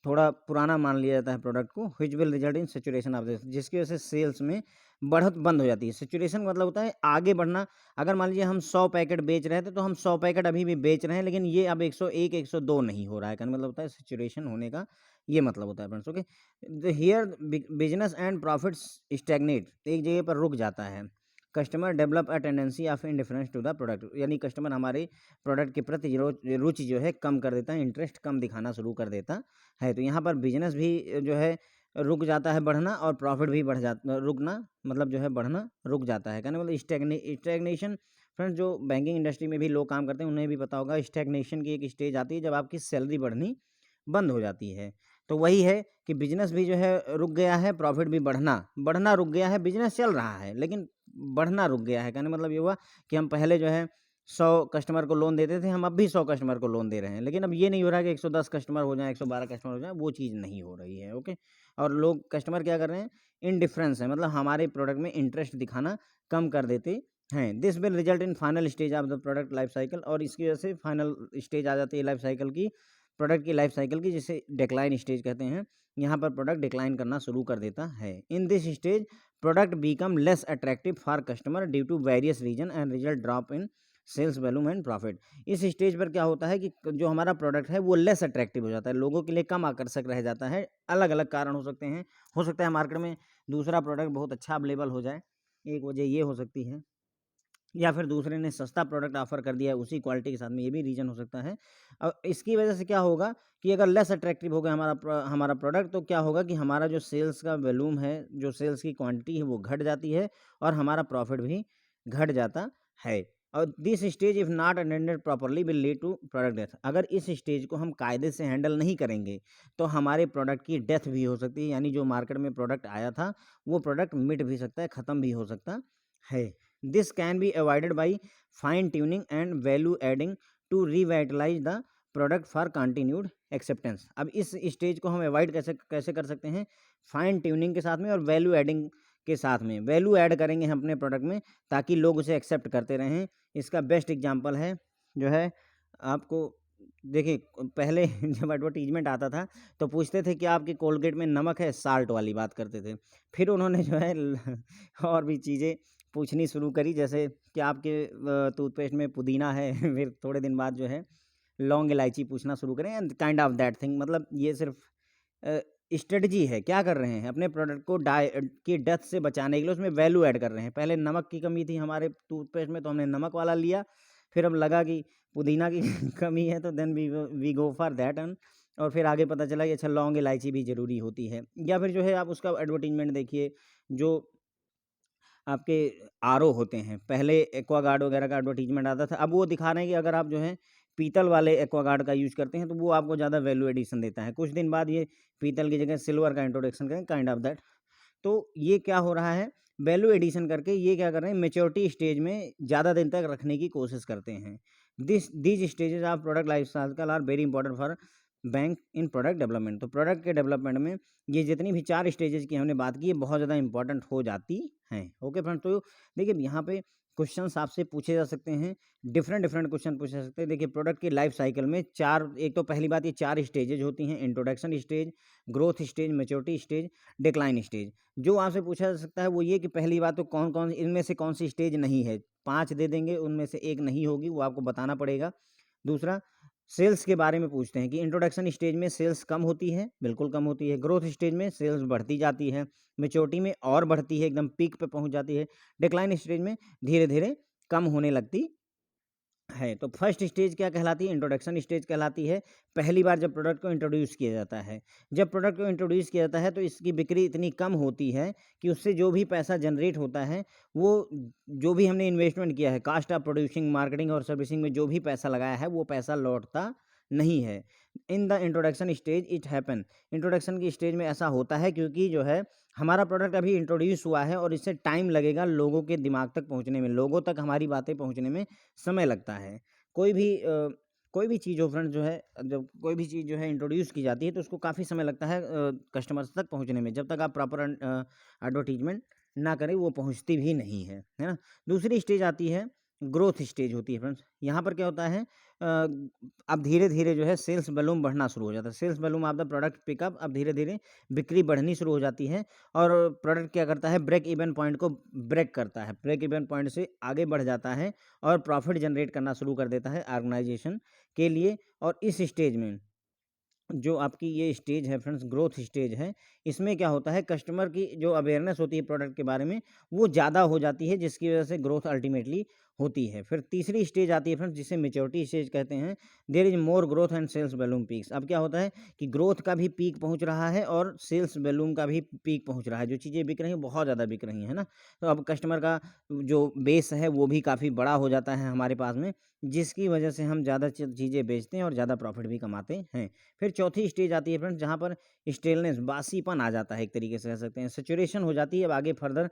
थोड़ा पुराना मान लिया जाता है प्रोडक्ट को, which will result in saturation of this, जिसकी वजह से सेल्स में बढ़त बंद हो जाती है। सैचुरेशन का मतलब होता है आगे बढ़ना। अगर मान लीजिए हम 100 पैकेट बेच रहे थे तो हम 100 पैकेट अभी भी बेच रहे हैं, लेकिन ये अब 101 102 नहीं हो रहा है, कहने मतलब होता है सैचुरेशन होने का ये मतलब होता है friends. Okay, the here business and profits stagnate, एक जगह पर रुक जाता है। Customer develop a tendency of indifference to the product, यानी कस्टमर हमारे प्रोडक्ट के प्रति रुचि जो है कम कर देता है, इंटरेस्ट कम दिखाना शुरू कर देता है। तो यहाँ पर बिजनेस भी जो है रुक जाता है बढ़ना, और प्रॉफिट भी बढ़ जाता, रुकना मतलब जो है बढ़ना रुक जाता है, कहने मतलब स्टैग्नेशन। फ्रेंड्स, जो बैंकिंग इंडस्ट्री में भी लोग काम करते हैं उन्हें भी पता होगा, स्टैग्नेशन की एक स्टेज आती है जब आपकी सैलरी बढ़नी बंद हो जाती है। तो वही है कि बिजनेस भी जो है रुक गया है, प्रॉफिट भी बढ़ना रुक गया है। बिजनेस चल रहा है लेकिन बढ़ना रुक गया है, कहने मतलब ये हुआ कि हम पहले जो है 100 कस्टमर को लोन देते थे, हम अब भी 100 कस्टमर को लोन दे रहे हैं, लेकिन अब ये नहीं हो रहा है कि 110 कस्टमर हो जाए, 112 कस्टमर हो जाए, वो चीज़ नहीं हो रही है। ओके, और लोग कस्टमर क्या कर रहे हैं, इनडिफरेंस है, मतलब हमारे प्रोडक्ट में इंटरेस्ट दिखाना कम कर देते हैं। This will result in final stage of the product life cycle, और इसकी वजह से फाइनल स्टेज आ जाती है लाइफ साइकिल की, प्रोडक्ट की लाइफ साइकिल की, जिसे डिक्लाइन स्टेज कहते हैं। यहाँ पर प्रोडक्ट डिक्लाइन करना शुरू कर देता है। In this stage product become less attractive for customer due to various reason and result drop in sales volume and profit. इस स्टेज पर क्या होता है कि जो हमारा प्रोडक्ट है वो लेस अट्रैक्टिव हो जाता है, लोगों के लिए कम आकर्षक रह जाता है। अलग अलग कारण हो सकते हैं, हो सकता है मार्केट में दूसरा प्रोडक्ट बहुत अच्छा अवेलेबल हो जाए, एक वजह ये हो सकती है, या फिर दूसरे ने सस्ता प्रोडक्ट ऑफर कर दिया है उसी क्वालिटी के साथ में, ये भी रीज़न हो सकता है। अब इसकी वजह से क्या होगा कि अगर लेस अट्रैक्टिव हो गया हमारा प्रोडक्ट, तो क्या होगा कि हमारा जो सेल्स का वॉल्यूम है, जो सेल्स की क्वांटिटी है वो घट जाती है, और हमारा प्रॉफिट भी घट जाता है। और this stage if not attended properly will lead to product death. अगर इस स्टेज को हम कायदे से हैंडल नहीं करेंगे तो हमारे प्रोडक्ट की डेथ भी हो सकती है, यानी जो मार्केट में प्रोडक्ट आया था वो प्रोडक्ट मिट भी सकता है, ख़त्म भी हो सकता है। This can be avoided by fine tuning and value adding to revitalise the product for continued acceptance. अब इस स्टेज को हम अवॉइड कैसे कैसे कर सकते हैं, फाइन ट्यूनिंग के साथ में और वैल्यू एडिंग के साथ में। वैल्यू ऐड करेंगे हम अपने प्रोडक्ट में ताकि लोग उसे एक्सेप्ट करते रहें। इसका बेस्ट एग्जांपल है जो है आपको, देखिए पहले जब एडवर्टीजमेंट आता था तो पूछते थे कि आपके कोलगेट में नमक है, साल्ट वाली बात करते थे। फिर उन्होंने जो है और भी चीज़ें पूछनी शुरू करी, जैसे कि आपके टूथपेस्ट में पुदीना है फिर थोड़े दिन बाद जो है लौंग इलायची पूछना शुरू करें, and kind of that thing. मतलब ये सिर्फ स्ट्रेटजी है, क्या कर रहे हैं, अपने प्रोडक्ट को की डेथ से बचाने के लिए उसमें वैल्यू ऐड कर रहे हैं। पहले नमक की कमी थी हमारे टूथपेस्ट में तो हमने नमक वाला लिया, फिर अब लगा कि पुदीना की कमी है तो then we go for that, and और फिर आगे पता चला कि अच्छा लौंग इलायची भी ज़रूरी होती है। या फिर जो है आप उसका एडवर्टीजमेंट देखिए, जो आपके आरओ होते हैं, पहले एक्वागार्ड वगैरह का एडवर्टीजमेंट आता था, अब वो दिखा रहे हैं कि अगर आप जो है पीतल वाले एक्वागार्ड का यूज़ करते हैं तो वो आपको ज़्यादा वैल्यू एडिशन देता है। कुछ दिन बाद ये पीतल की जगह सिल्वर का इंट्रोडक्शन करें, काइंड ऑफ दैट। तो ये क्या हो रहा है, वैल्यू एडिशन करके ये क्या कर रहे हैं, मैच्योरिटी स्टेज में ज़्यादा दिन तक रखने की कोशिश करते हैं। These stages of product life cycle are very important for bank in product development. तो प्रोडक्ट के डेवलपमेंट में ये जितनी भी 4 स्टेजेस की हमने बात की है बहुत ज़्यादा इंपॉर्टेंट हो जाती हैं। ओके फ्रेंड, तो देखिए यहाँ पे क्वेश्चंस आपसे पूछे जा सकते हैं, डिफरेंट डिफरेंट क्वेश्चन पूछे जा सकते हैं। देखिए प्रोडक्ट की लाइफ साइकिल में 4, एक तो पहली बात ये 4 स्टेजेज होती हैं, introduction stage, growth stage, maturity stage, decline stage. जो आपसे पूछा जा सकता है वो ये कि पहली बात तो कौन कौन इनमें से कौन सी स्टेज नहीं है, 5 दे देंगे उनमें से एक नहीं होगी, वो आपको बताना पड़ेगा। दूसरा, सेल्स के बारे में पूछते हैं कि इंट्रोडक्शन स्टेज में सेल्स कम होती है, बिल्कुल कम होती है। ग्रोथ स्टेज में सेल्स बढ़ती जाती है, मैच्योरिटी में और बढ़ती है, एकदम पीक पे पहुंच जाती है। डिक्लाइन स्टेज में धीरे धीरे कम होने लगती है। तो फर्स्ट स्टेज क्या कहलाती है, इंट्रोडक्शन स्टेज कहलाती है। पहली बार जब प्रोडक्ट को इंट्रोड्यूस किया जाता है, जब प्रोडक्ट को इंट्रोड्यूस किया जाता है तो इसकी बिक्री इतनी कम होती है कि उससे जो भी पैसा जनरेट होता है वो, जो भी हमने इन्वेस्टमेंट किया है, कास्ट ऑफ प्रोड्यूसिंग, मार्केटिंग और सर्विसिंग में जो भी पैसा लगाया है वो पैसा लौटता नहीं है। In the introduction stage it happen. Introduction की स्टेज में ऐसा होता है क्योंकि जो है हमारा प्रोडक्ट अभी इंट्रोड्यूस हुआ है और इससे टाइम लगेगा लोगों के दिमाग तक पहुंचने में, लोगों तक हमारी बातें पहुंचने में समय लगता है। कोई भी चीज़ हो फ्रेंड, जो है जब कोई भी चीज़ जो है इंट्रोड्यूस की जाती है तो उसको काफ़ी समय लगता है कस्टमर्स तक पहुंचने में। जब तक आप प्रॉपर एडवर्टीजमेंट ना करें वो पहुंचती भी नहीं है, है ना। दूसरी स्टेज आती है ग्रोथ स्टेज होती है फ्रेंड्स। यहाँ पर क्या होता है, अब धीरे-धीरे जो है सेल्स वॉल्यूम बढ़ना शुरू हो जाता है। Sales volume of the product pick up, अब धीरे-धीरे बिक्री बढ़नी शुरू हो जाती है और प्रोडक्ट क्या करता है, ब्रेक इवन पॉइंट को ब्रेक करता है। ब्रेक इवन पॉइंट से आगे बढ़ जाता है और प्रॉफिट जनरेट करना शुरू कर देता है ऑर्गेनाइजेशन के लिए। और इस स्टेज में जो आपकी ये स्टेज है फ्रेंड्स, ग्रोथ स्टेज है, इसमें क्या होता है, कस्टमर की जो अवेयरनेस होती है प्रोडक्ट के बारे में वो ज़्यादा हो जाती है, जिसकी वजह से ग्रोथ अल्टीमेटली होती है। फिर तीसरी स्टेज आती है फ्रेंड्स, जिसे मैच्योरिटी स्टेज कहते हैं। There is more growth and sales volume peaks. अब क्या होता है कि ग्रोथ का भी पीक पहुंच रहा है और सेल्स वॉल्यूम का भी पीक पहुंच रहा है। जो चीज़ें बिक रही हैं बहुत ज़्यादा बिक रही हैं, है ना। तो अब कस्टमर का जो बेस है वो भी काफ़ी बड़ा हो जाता है हमारे पास में, जिसकी वजह से हम ज़्यादा चीज़ें बेचते हैं और ज़्यादा प्रॉफिट भी कमाते हैं। फिर चौथी स्टेज आती है फ्रेंड्स, जहाँ पर स्टेलनेस, बासीपन आ जाता है, एक तरीके से कह सकते हैं। सैचुरेशन हो जाती है, अब आगे फर्दर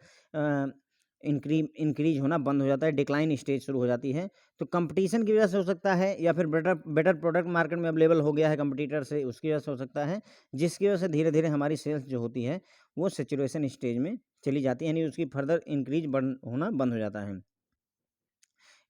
इंक्रीज होना बंद हो जाता है, डिक्लाइन स्टेज शुरू हो जाती है। तो कंपटीशन की वजह से हो सकता है, या फिर बेटर बेटर प्रोडक्ट मार्केट में अवेलेबल हो गया है कंपटीटर से, उसकी वजह से हो सकता है, जिसकी वजह से धीरे धीरे हमारी सेल्स जो होती है वो सैचुरेशन स्टेज में चली जाती है, यानी उसकी फर्दर इंक्रीज होना बंद हो जाता है।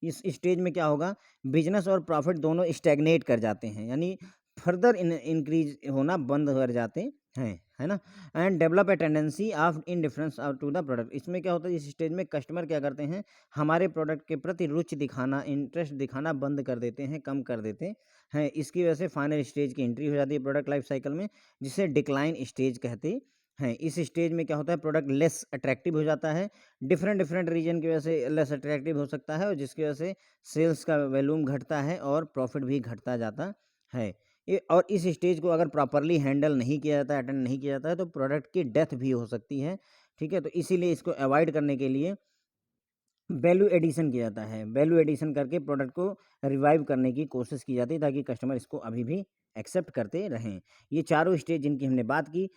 इस स्टेज में क्या होगा, बिजनेस और प्रॉफिट दोनों स्टैग्नेट कर जाते हैं, यानी फर्दर इंक्रीज होना बंद कर जाते हैं, है ना। And develop a tendency of indifference to the product. इसमें क्या होता है, इस स्टेज में कस्टमर क्या करते हैं, हमारे प्रोडक्ट के प्रति रुचि दिखाना, इंटरेस्ट दिखाना बंद कर देते हैं, कम कर देते हैं। इसकी वजह से फाइनल स्टेज की एंट्री हो जाती है प्रोडक्ट लाइफ साइकिल में, जिसे डिक्लाइन स्टेज कहते हैं। इस स्टेज में क्या होता है, प्रोडक्ट लेस अट्रैक्टिव हो जाता है, डिफरेंट डिफरेंट रीजन की वजह से लेस अट्रैक्टिव हो सकता है, और जिसकी वजह से सेल्स का वॉल्यूम घटता है और प्रॉफिट भी घटता जाता है। ये और इस स्टेज को अगर प्रॉपरली हैंडल नहीं किया जाता है, अटेंड नहीं किया जाता है, तो प्रोडक्ट की डेथ भी हो सकती है, ठीक है। तो इसीलिए इसको अवॉइड करने के लिए वैल्यू एडिशन किया जाता है। वैल्यू एडिशन करके प्रोडक्ट को रिवाइव करने की कोशिश की जाती है, ताकि कस्टमर इसको अभी भी एक्सेप्ट करते रहें। ये चारों स्टेज जिनकी हमने बात की,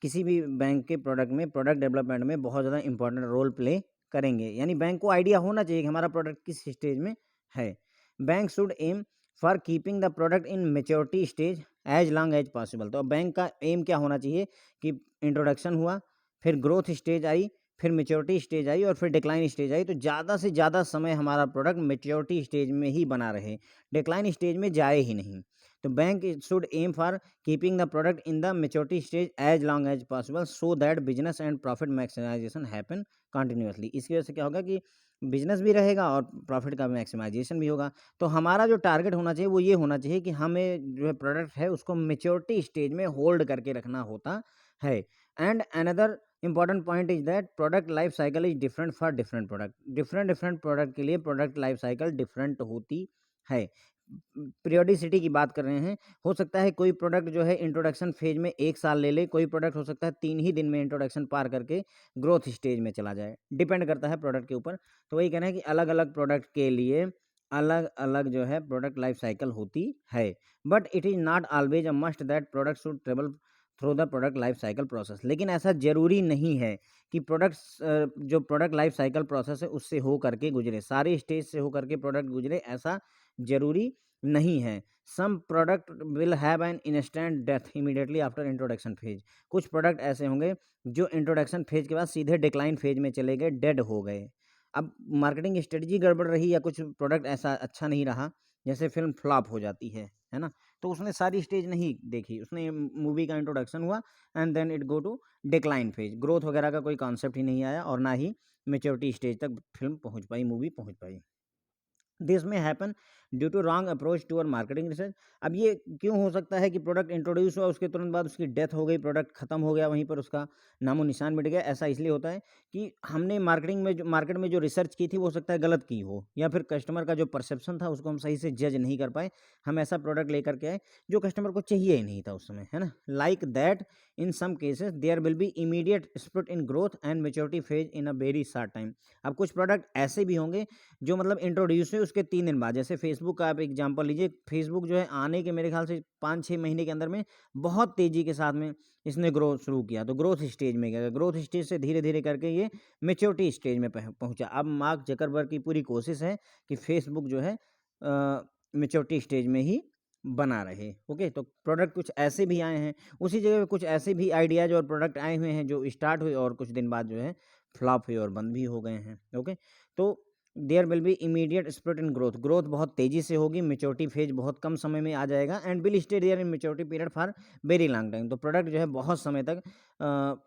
किसी भी बैंक के प्रोडक्ट में, प्रोडक्ट डेवलपमेंट में बहुत ज़्यादा इंपॉर्टेंट रोल प्ले करेंगे। यानी बैंक को आइडिया होना चाहिए कि हमारा प्रोडक्ट किस स्टेज में है। Bank should aim for keeping the product in maturity stage as long as possible. तो बैंक का एम क्या होना चाहिए कि इंट्रोडक्शन हुआ, फिर ग्रोथ स्टेज आई, फिर मैच्योरिटी स्टेज आई और फिर डिक्लाइन स्टेज आई, तो ज़्यादा से ज़्यादा समय हमारा प्रोडक्ट मैच्योरिटी स्टेज में ही बना रहे, डिक्लाइन स्टेज में जाए ही नहीं। तो bank should aim for keeping the product in the maturity stage as long as possible, so that business and profit maximisation happen continuously. इसकी वजह से क्या होगा कि बिजनेस भी रहेगा और प्रॉफिट का मैक्सिमाइजेशन भी होगा। तो हमारा जो टारगेट होना चाहिए वो ये होना चाहिए कि हमें जो है प्रोडक्ट है उसको मैच्योरिटी स्टेज में होल्ड करके रखना होता है। And another important point is that product life cycle is different for different product. Different different product के लिए प्रोडक्ट लाइफ साइकिल डिफरेंट होती है। पीरियोडिसिटी की बात कर रहे हैं, हो सकता है कोई प्रोडक्ट जो है इंट्रोडक्शन फेज में 1 साल ले ले, कोई प्रोडक्ट हो सकता है 3 ही दिन में इंट्रोडक्शन पार करके ग्रोथ स्टेज में चला जाए, डिपेंड करता है प्रोडक्ट के ऊपर। तो वही कहना है कि अलग अलग प्रोडक्ट के लिए अलग अलग जो है प्रोडक्ट लाइफ साइकिल होती है। But it is not always a must that product should travel through the product life cycle process. लेकिन ऐसा ज़रूरी नहीं है कि प्रोडक्ट्स जो प्रोडक्ट लाइफ साइकिल प्रोसेस है उससे हो करके गुजरे, सारे स्टेज से हो करके प्रोडक्ट गुजरे, ऐसा ज़रूरी नहीं है। Some product will have an instant death immediately after introduction phase. कुछ प्रोडक्ट ऐसे होंगे जो इंट्रोडक्शन फेज के बाद सीधे डिक्लाइन फेज में चले गए, डेड हो गए। अब मार्केटिंग स्ट्रेटजी गड़बड़ रही या कुछ प्रोडक्ट ऐसा अच्छा नहीं रहा, जैसे फिल्म फ्लॉप हो जाती है ना। तो उसने सारी स्टेज नहीं देखी, उसने मूवी का इंट्रोडक्शन हुआ and then it go to decline phase, growth वगैरह का कोई कॉन्सेप्ट ही नहीं आया और ना ही मेच्योरिटी स्टेज तक फिल्म पहुंच पाई, मूवी पहुंच पाई। This may happen due to wrong approach to our marketing research. अब ये क्यों हो सकता है कि प्रोडक्ट इंट्रोड्यूस हुआ, उसके तुरंत बाद उसकी डेथ हो गई, प्रोडक्ट खत्म हो गया, वहीं पर उसका नामो निशान मिट गया। ऐसा इसलिए होता है कि हमने मार्केट में जो रिसर्च की थी वो हो सकता है गलत की हो, या फिर कस्टमर का जो परसेप्शन था उसको हम सही से जज नहीं कर पाए। हम ऐसा प्रोडक्ट लेकर के आए जो कस्टमर को चाहिए ही नहीं था उस समय, है ना। Like that in some cases there will be immediate split in growth and maturity phase in a very short time. अब कुछ प्रोडक्ट ऐसे भी होंगे जो मतलब इंट्रोड्यूस हुए उसके 3 दिन बाद, जैसे फेसबुक का आप एग्जांपल लीजिए। फेसबुक जो है आने के मेरे ख्याल से 5-6 महीने के अंदर में बहुत तेज़ी के साथ में इसने ग्रोथ शुरू किया, तो ग्रोथ स्टेज में गया, ग्रोथ स्टेज से धीरे धीरे करके ये मैच्योरिटी स्टेज में पहुंचा। अब मार्क जकरबर्ग की पूरी कोशिश है कि फेसबुक जो है मैच्योरिटी स्टेज में ही बना रहे। ओके, तो प्रोडक्ट कुछ ऐसे भी आए हैं, उसी जगह पे कुछ ऐसे भी आइडियाज और प्रोडक्ट आए हुए हैं जो स्टार्ट हुए और कुछ दिन बाद जो है फ्लॉप हुए और बंद भी हो गए हैं। ओके, तो there will be immediate spurt in growth, growth बहुत तेज़ी से होगी, मैच्योरिटी फेज बहुत कम समय में आ जाएगा, and will stay there in maturity period for very long time. तो प्रोडक्ट जो है बहुत समय तक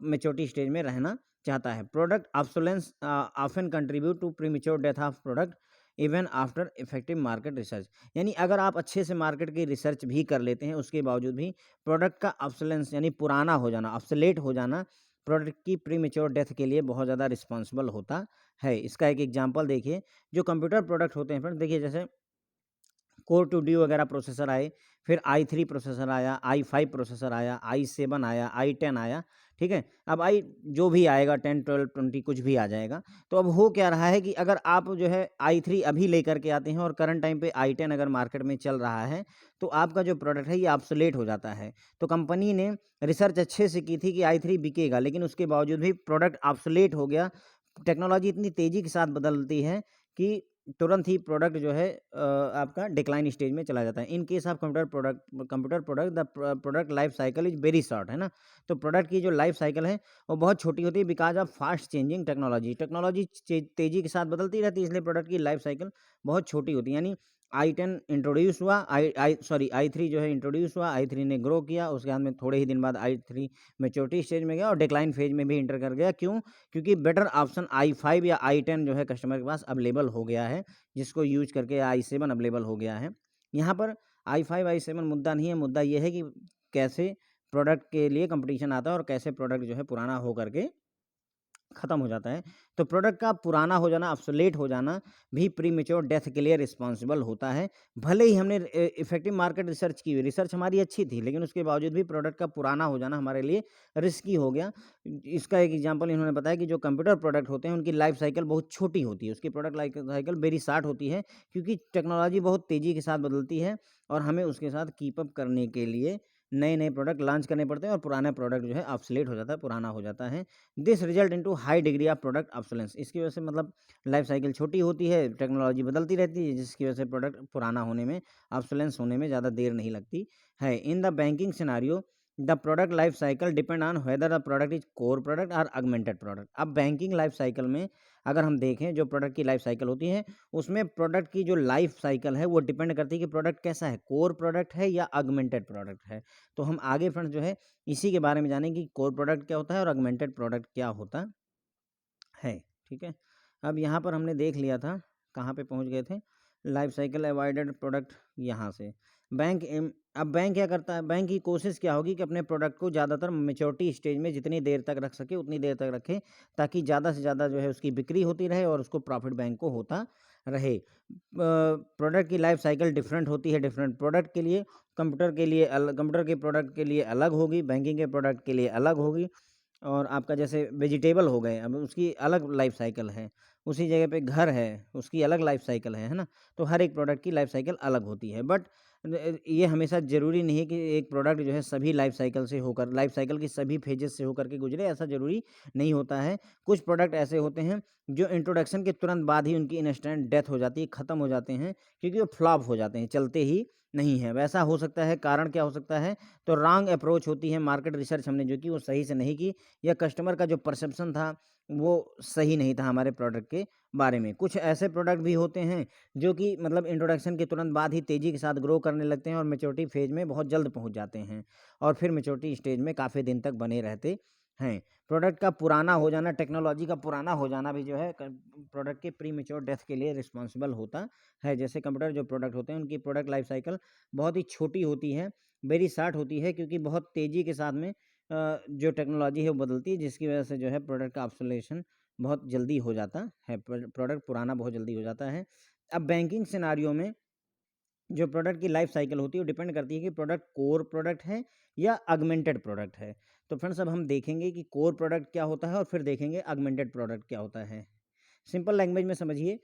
मैच्योरिटी स्टेज में रहना चाहता है। Product obsolescence often contribute to premature death of product even after effective market research. यानी अगर आप अच्छे से मार्केट की रिसर्च भी कर लेते हैं, उसके बावजूद भी प्रोडक्ट का ऑब्सोलेंस यानी पुराना हो जाना, ऑब्सोलेट हो जाना, प्रोडक्ट की प्रीमेच्योर डेथ के लिए बहुत ज़्यादा रिस्पॉन्सिबल होता है। इसका एक एग्जांपल देखिए, जो कंप्यूटर प्रोडक्ट होते हैं फ्रेंड्स, देखिए जैसे कोर 2D वगैरह प्रोसेसर आए, फिर i3 प्रोसेसर आया, i5 प्रोसेसर आया, i7 आया, i10 आया, ठीक है। अब जो भी आएगा 10, 12, 20 कुछ भी आ जाएगा। तो अब हो क्या रहा है कि अगर आप जो है i3 अभी लेकर के आते हैं और करंट टाइम पे i10 अगर मार्केट में चल रहा है, तो आपका जो प्रोडक्ट है ये ऑब्सोलेट हो जाता है। तो कंपनी ने रिसर्च अच्छे से की थी कि i3 बिकेगा, लेकिन उसके बावजूद भी प्रोडक्ट ऑब्सोलेट हो गया। टेक्नोलॉजी इतनी तेज़ी के साथ बदलती है कि तुरंत ही प्रोडक्ट जो है आपका डिक्लाइन स्टेज में चला जाता है। In case of computer product the product life cycle is very short, है ना। तो प्रोडक्ट की जो लाइफ साइकिल है वो बहुत छोटी होती है, because of fast changing technology तेज़ी के साथ बदलती रहती है, इसलिए प्रोडक्ट की लाइफ साइकिल बहुत छोटी होती है। यानी i10 इंट्रोड्यूस हुआ, i3 जो है इंट्रोड्यूस हुआ, i3 ने ग्रो किया, उसके बाद में थोड़े ही दिन बाद i3 मैच्योरिटी स्टेज में गया और डिक्लाइन फेज में भी इंटर कर गया। क्यों? क्योंकि बेटर ऑप्शन i5 या i10 जो है कस्टमर के पास अवेलेबल हो गया है, जिसको यूज करके i7 अवेलेबल हो गया है। यहाँ पर i5 i7 मुद्दा नहीं है, मुद्दा ये है कि कैसे प्रोडक्ट के लिए कंपटीशन आता है और कैसे प्रोडक्ट जो है पुराना हो करके खत्म हो जाता है। तो प्रोडक्ट का पुराना हो जाना, ऑब्सोलेट हो जाना भी प्रीमेच्योर डेथ के लिए रिस्पॉन्सिबल होता है। भले ही हमने इफेक्टिव मार्केट रिसर्च की हुई, रिसर्च हमारी अच्छी थी, लेकिन उसके बावजूद भी प्रोडक्ट का पुराना हो जाना हमारे लिए रिस्की हो गया। इसका एक एग्जांपल इन्होंने बताया कि जो कंप्यूटर प्रोडक्ट होते हैं उनकी लाइफ साइकिल बहुत छोटी होती है, उसकी product life cycle very short होती है, क्योंकि टेक्नोलॉजी बहुत तेज़ी के साथ बदलती है और हमें उसके साथ कीप अप करने के लिए नए-नए प्रोडक्ट लॉन्च करने पड़ते हैं और पुराना प्रोडक्ट जो है ऑब्सोलेट हो जाता है, पुराना हो जाता है। This result into high degree of product obsolescence. इसकी वजह से मतलब लाइफ साइकिल छोटी होती है, टेक्नोलॉजी बदलती रहती है, जिसकी वजह से प्रोडक्ट पुराना होने में, ऑब्सोलेंस होने में ज़्यादा देर नहीं लगती है। In the banking scenario the product life cycle depend on whether the product is core product और ऑगमेंटेड प्रोडक्ट। अब बैंकिंग लाइफ साइकिल में अगर हम देखें, जो प्रोडक्ट की लाइफ साइकिल होती है, उसमें प्रोडक्ट की जो लाइफ साइकिल है वो डिपेंड करती है कि प्रोडक्ट कैसा है, कोर प्रोडक्ट है या ऑगमेंटेड प्रोडक्ट है। तो हम आगे फ्रेंड्स जो है इसी के बारे में जानें कि कोर प्रोडक्ट क्या होता है और ऑगमेंटेड प्रोडक्ट क्या होता है, ठीक है। अब यहाँ पर हमने देख लिया था, कहाँ पे पहुँच गए थे, लाइफ साइकिल अवॉइडेड प्रोडक्ट यहाँ से। अब बैंक क्या करता है, बैंक की कोशिश क्या होगी कि अपने प्रोडक्ट को ज़्यादातर मैच्योरिटी स्टेज में जितनी देर तक रख सके उतनी देर तक रखे, ताकि ज़्यादा से ज़्यादा जो है उसकी बिक्री होती रहे और उसको प्रॉफिट बैंक को होता रहे। प्रोडक्ट की लाइफ साइकिल डिफरेंट होती है डिफरेंट प्रोडक्ट के लिए, कंप्यूटर के प्रोडक्ट के लिए अलग होगी, बैंकिंग के प्रोडक्ट के लिए अलग होगी। और आपका जैसे वेजिटेबल हो गए, अब उसकी अलग लाइफ साइकिल है, उसी जगह पे घर है, उसकी अलग लाइफ साइकिल है ना? तो हर एक प्रोडक्ट की लाइफ साइकिल अलग होती है। बट ये हमेशा ज़रूरी नहीं है कि एक प्रोडक्ट जो है सभी लाइफ साइकिल की सभी फेजेस से होकर के गुजरे, ऐसा ज़रूरी नहीं होता है। कुछ प्रोडक्ट ऐसे होते हैं जो इंट्रोडक्शन के तुरंत बाद ही उनकी इंस्टेंट डेथ हो जाती है, ख़त्म हो जाते हैं, क्योंकि वो फ्लॉप हो जाते हैं, चलते ही नहीं है। वैसा हो सकता है, कारण क्या हो सकता है? तो रॉन्ग अप्रोच होती है, मार्केट रिसर्च हमने जो की वो सही से नहीं की, या कस्टमर का जो परसेप्शन था वो सही नहीं था हमारे प्रोडक्ट के बारे में। कुछ ऐसे प्रोडक्ट भी होते हैं जो कि मतलब इंट्रोडक्शन के तुरंत बाद ही तेज़ी के साथ ग्रो करने लगते हैं और मैच्योरिटी फेज में बहुत जल्द पहुंच जाते हैं और फिर मैच्योरिटी स्टेज में काफ़ी दिन तक बने रहते हैं। प्रोडक्ट का पुराना हो जाना, टेक्नोलॉजी का पुराना हो जाना भी जो है प्रोडक्ट के प्री मैच्योर डेथ के लिए रिस्पॉन्सिबल होता है। जैसे कंप्यूटर जो प्रोडक्ट होते हैं उनकी प्रोडक्ट लाइफ साइकिल बहुत ही छोटी होती है, वेरी शॉर्ट होती है, क्योंकि बहुत तेज़ी के साथ में जो टेक्नोलॉजी है वो बदलती है, जिसकी वजह से जो है प्रोडक्ट का ऑब्सोलेशन बहुत जल्दी हो जाता है, प्रोडक्ट पुराना बहुत जल्दी हो जाता है। अब बैंकिंग सिनेरियो में जो प्रोडक्ट की लाइफ साइकिल होती है वो डिपेंड करती है कि प्रोडक्ट कोर प्रोडक्ट है या ऑगमेंटेड प्रोडक्ट है। तो फ्रेंड्स अब हम देखेंगे कि कोर प्रोडक्ट क्या होता है और फिर देखेंगे ऑगमेंटेड प्रोडक्ट क्या होता है। सिंपल लैंग्वेज में समझिए,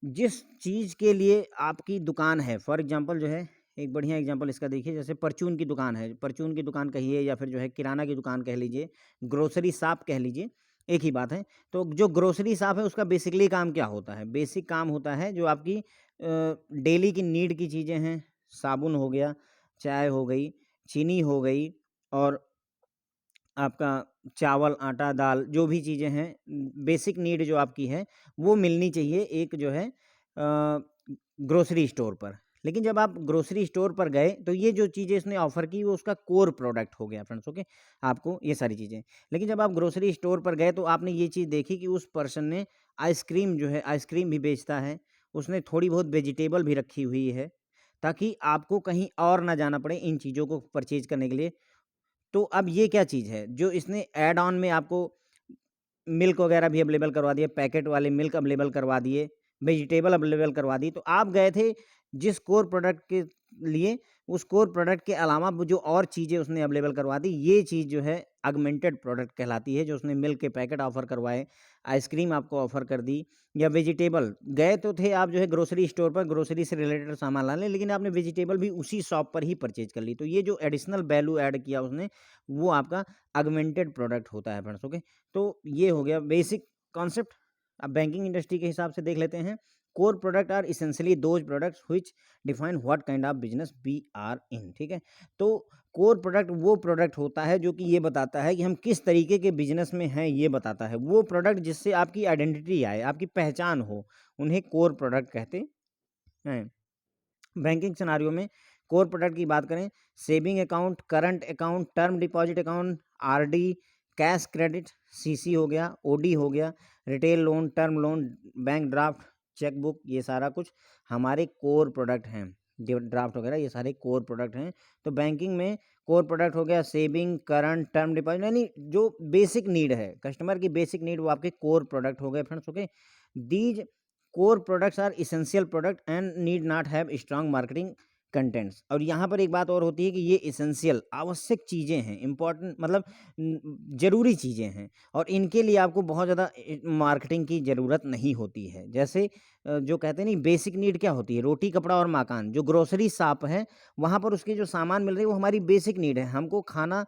जिस चीज़ के लिए आपकी दुकान है, फॉर एग्जांपल जो है, एक बढ़िया एग्जांपल इसका देखिए, जैसे परचून की दुकान है, परचून की दुकान कहिए या फिर जो है किराना की दुकान कह लीजिए, ग्रोसरी शॉप कह लीजिए, एक ही बात है। तो जो ग्रोसरी शॉप है उसका बेसिकली काम क्या होता है? बेसिक काम होता है जो आपकी डेली की नीड की चीज़ें हैं, साबुन हो गया, चाय हो गई, चीनी हो गई और आपका चावल, आटा, दाल जो भी चीज़ें हैं बेसिक नीड जो आपकी है वो मिलनी चाहिए एक जो है ग्रोसरी स्टोर पर। लेकिन जब आप ग्रोसरी स्टोर पर गए तो ये जो चीज़ें इसने ऑफ़र की वो उसका कोर प्रोडक्ट हो गया फ्रेंड्स, ओके? आपको ये सारी चीज़ें। लेकिन जब आप ग्रोसरी स्टोर पर गए तो आपने ये चीज़ देखी कि उस पर्सन ने आइसक्रीम जो है आइसक्रीम भी बेचता है, उसने थोड़ी बहुत वेजिटेबल भी रखी हुई है, ताकि आपको कहीं और ना जाना पड़े इन चीज़ों को परचेज़ करने के लिए। तो अब ये क्या चीज़ है, जो इसने ऐड ऑन में आपको मिल्क वगैरह भी अवेलेबल करवा दिए, पैकेट वाले मिल्क अवेलेबल करवा दिए, वेजिटेबल अवेलेबल करवा दी। तो आप गए थे जिस कोर प्रोडक्ट के लिए, उस कोर प्रोडक्ट के अलावा वो जो और चीज़ें उसने अवेलेबल करवा दी, ये चीज़ जो है ऑगमेंटेड प्रोडक्ट कहलाती है, जो उसने मिल्क के पैकेट ऑफ़र करवाए, आइसक्रीम आपको ऑफ़र कर दी या वेजिटेबल। गए तो थे आप जो है ग्रोसरी स्टोर पर ग्रोसरी से रिलेटेड सामान लाने, लेकिन आपने वेजिटेबल भी उसी शॉप पर ही परचेज़ कर ली। तो ये जो एडिशनल वैल्यू ऐड किया उसने, वो आपका ऑगमेंटेड प्रोडक्ट होता है फ्रेंड्स, ओके? तो ये हो गया बेसिक कॉन्सेप्ट। अब बैंकिंग इंडस्ट्री के हिसाब से देख लेते हैं। Core product are essentially those products which define what kind of business we are in, ठीक है? तो कोर प्रोडक्ट वो प्रोडक्ट होता है जो कि ये बताता है कि हम किस तरीके के बिजनेस में हैं, ये बताता है। वो प्रोडक्ट जिससे आपकी आइडेंटिटी आए, आपकी पहचान हो, उन्हें कोर प्रोडक्ट कहते हैं। बैंकिंग सिनेरियो में कोर प्रोडक्ट की बात करें, saving account, current account, term deposit account, RD, cash credit, CC हो गया, ओडी हो गया, retail loan, term loan, bank draft, chequebook, ये सारा कुछ हमारे कोर प्रोडक्ट हैं। ड्राफ्ट वगैरह ये सारे कोर प्रोडक्ट हैं। तो बैंकिंग में कोर प्रोडक्ट हो गया सेविंग, करंट, टर्म डिपॉजिट, यानी जो बेसिक नीड है कस्टमर की, बेसिक नीड वो आपके कोर प्रोडक्ट हो गए friends, okay? These core products are essential product and need not have strong marketing contents. और यहाँ पर एक बात और होती है कि ये इसेंशियल आवश्यक चीज़ें हैं, इंपॉर्टेंट मतलब ज़रूरी चीज़ें हैं, और इनके लिए आपको बहुत ज़्यादा मार्केटिंग की ज़रूरत नहीं होती है। जैसे जो कहते हैं नहीं, बेसिक नीड क्या होती है, रोटी, कपड़ा और मकान। जो ग्रोसरी शॉप है वहाँ पर उसके जो सामान मिल रहे हैं वो हमारी बेसिक नीड है। हमको खाना,